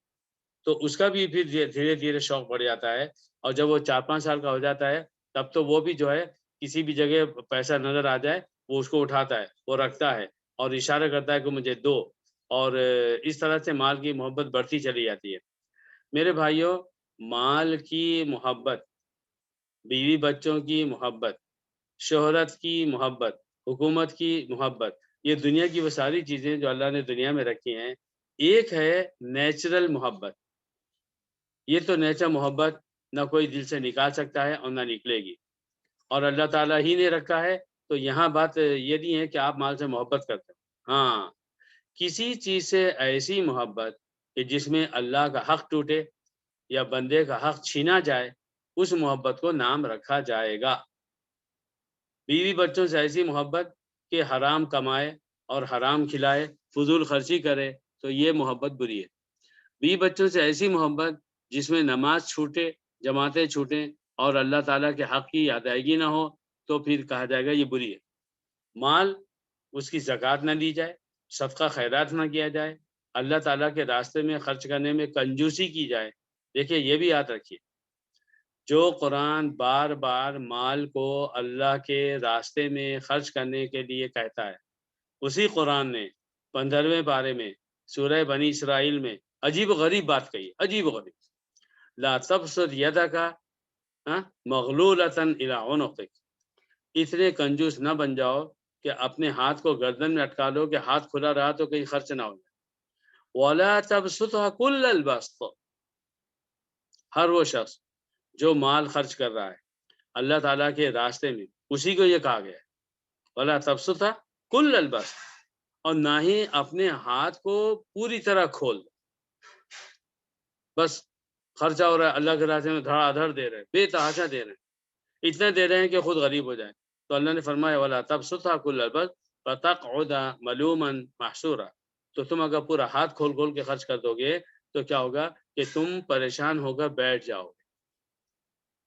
تو اس کا بھی پھر دھیرے دھیرے شوق بڑھ جاتا ہے، اور جب وہ 4-5 سال کا ہو جاتا ہے تب تو وہ بھی جو ہے کسی بھی جگہ پیسہ نظر آ جائے وہ اس کو اٹھاتا ہے، وہ رکھتا ہے اور اشارہ کرتا ہے کہ مجھے دو، اور اس طرح سے مال کی محبت بڑھتی چلی جاتی ہے۔ میرے بھائیوں، مال کی محبت، بیوی بچوں کی محبت، شہرت کی محبت، حکومت کی محبت، یہ دنیا کی وہ ساری چیزیں جو اللہ نے دنیا میں رکھی ہیں، ایک ہے نیچرل محبت۔ یہ تو نیچرل محبت نہ کوئی دل سے نکال سکتا ہے اور نہ نکلے گی، اور اللہ تعالیٰ ہی نے رکھا ہے، تو یہاں بات یہ نہیں ہے کہ آپ مال سے محبت کرتے ہیں۔ ہاں، کسی چیز سے ایسی محبت کہ جس میں اللہ کا حق ٹوٹے یا بندے کا حق چھینا جائے، اس محبت کو نام رکھا جائے گا۔ بیوی بچوں سے ایسی محبت کہ حرام کمائے اور حرام کھلائے، فضول خرچی کرے، تو یہ محبت بری ہے۔ بیوی بچوں سے ایسی محبت جس میں نماز چھوٹے، جماعتیں چھوٹیں اور اللہ تعالیٰ کے حق کی ادائیگی نہ ہو، تو پھر کہا جائے گا یہ بری ہے۔ مال، اس کی زکوٰۃ نہ دی جائے، صدقہ خیرات نہ کیا جائے، اللہ تعالیٰ کے راستے میں خرچ کرنے میں کنجوسی کی جائے۔ دیکھیے یہ بھی یاد رکھیے، جو قرآن بار بار مال کو اللہ کے راستے میں خرچ کرنے کے لیے کہتا ہے، اسی قرآن نے 15ویں پارے میں سورہ بنی اسرائیل میں عجیب و غریب بات کہی، عجیب و غریب، لا تبسط یدک مغلولۃ الی عنقک، اتنے کنجوس نہ بن جاؤ کہ اپنے ہاتھ کو گردن میں اٹکا لو کہ ہاتھ کھلا رہا تو کہیں خرچ نہ ہو جائے۔ وَلَا تَبْسُطْهَا كُلَّ الْبَسْطِ، ہر وہ شخص جو مال خرچ کر رہا ہے اللہ تعالیٰ کے راستے میں، اسی کو یہ کہا گیا ہے وَلَا تَبْسُطْهَا كُلَّ الْبَسْطِ، اور نہ ہی اپنے ہاتھ کو پوری طرح کھول دو، بس خرچہ ہو رہا ہے اللہ کے راستے میں دھڑا دھڑ دے رہے ہیں، بے تحاشا دے رہے ہیں، اتنے دے رہے ہیں کہ خود غریب ہو جائیں، تو اللہ نے فرمایا وَلَا تَبْسُطْهَا كُلَّ الْبَسْطِ فَتَقْعُدَ مَلُومًا مَحْسُورًا، تو تم اگر پورا ہاتھ کھول کھول کے خرچ کر دو گے تو کیا ہوگا کہ تم پریشان ہو کر بیٹھ جاؤ گے۔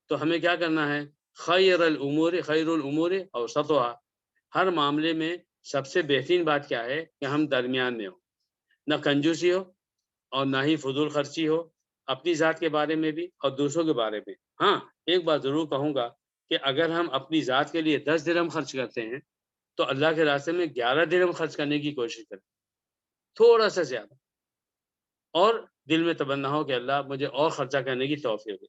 تو ہمیں کیا کرنا ہے؟ خیر الامور اوسطها، ہر معاملے میں سب سے بہترین بات کیا ہے کہ ہم درمیان میں ہوں، نہ کنجوسی ہو اور نہ ہی فضول خرچی ہو، اپنی ذات کے بارے میں بھی اور دوسروں کے بارے میں۔ ہاں، ایک بات ضرور کہوں گا کہ اگر ہم اپنی ذات کے لیے 10 درہم خرچ کرتے ہیں تو اللہ کے راستے میں 11 درہم خرچ کرنے کی کوشش کریں، تھوڑا سا زیادہ، اور دل میں تمنا ہو کہ اللہ مجھے اور خرچہ کرنے کی توفیق دے۔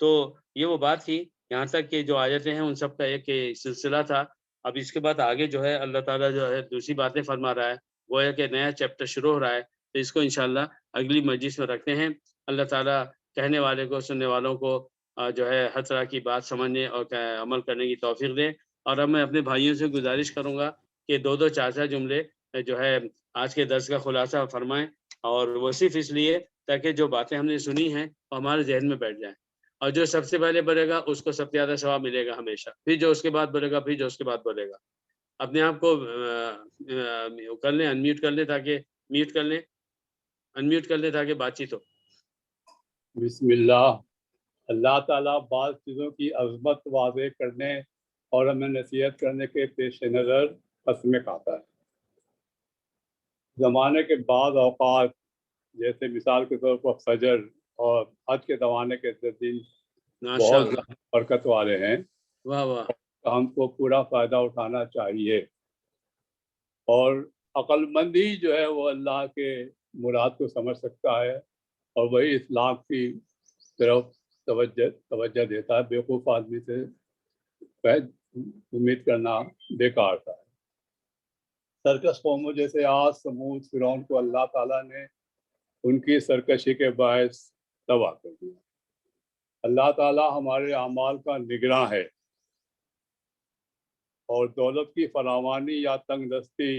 تو یہ وہ بات تھی، یہاں تک کہ جو آیتیں ہیں ان سب کا ایک سلسلہ تھا۔ اب اس کے بعد آگے جو ہے اللہ تعالیٰ جو ہے دوسری باتیں فرما رہا ہے، وہ ہے کہ نیا چیپٹر شروع ہو رہا ہے، تو اس کو انشاءاللہ اگلی مجلس میں رکھتے ہیں۔ اللہ تعالیٰ کہنے والے کو، سننے والوں کو جو ہے ہر طرح کی بات سمجھنے اور عمل کرنے کی توفیق دے۔ اور اب میں اپنے بھائیوں سے گزارش کروں گا کہ 2 4 جملے جو ہے آج کے درس کا خلاصہ فرمائیں، اور وہ صرف اس لیے تاکہ جو باتیں ہم نے سنی ہیں وہ ہمارے ذہن میں بیٹھ جائیں، اور جو سب سے پہلے بولے گا اس کو سب سے زیادہ ثواب ملے گا ہمیشہ، پھر جو اس کے بعد بولے گا، پھر جو اس کے بعد بولے گا۔ اپنے آپ کو کر لیں، انمیوٹ کر لیں تاکہ میوٹ کر لیں، انمیوٹ کر لیں تاکہ بات چیت ہو۔ بسم اللہ۔ اللہ تعالیٰ بعض چیزوں کی عظمت واضح کرنے اور ہمیں نصیحت کرنے کے پیش نظر قسمیں کھاتا ہے۔ زمانے کے بعض اوقات، جیسے مثال کے طور پر فجر اور حج کے زمانے کے دن بہت زیادہ برکت والے ہیں، واہ واہ، ہم کو پورا فائدہ اٹھانا چاہیے، اور عقل مندی جو ہے وہ اللہ کے مراد کو سمجھ سکتا ہے اور وہی اسلام کی طرف توجہ دیتا ہے۔ بیوقوف آدمی سے امید کرنا بیکار تھا۔ سرکش قوموں جیسے عاد، سمود، فرعون کو اللہ تعالیٰ نے ان کی سرکشی کے باعث تباہ کر دیا۔ اللہ تعالیٰ ہمارے اعمال کا نگراں ہے، اور دولت کی فراوانی یا تنگ دستی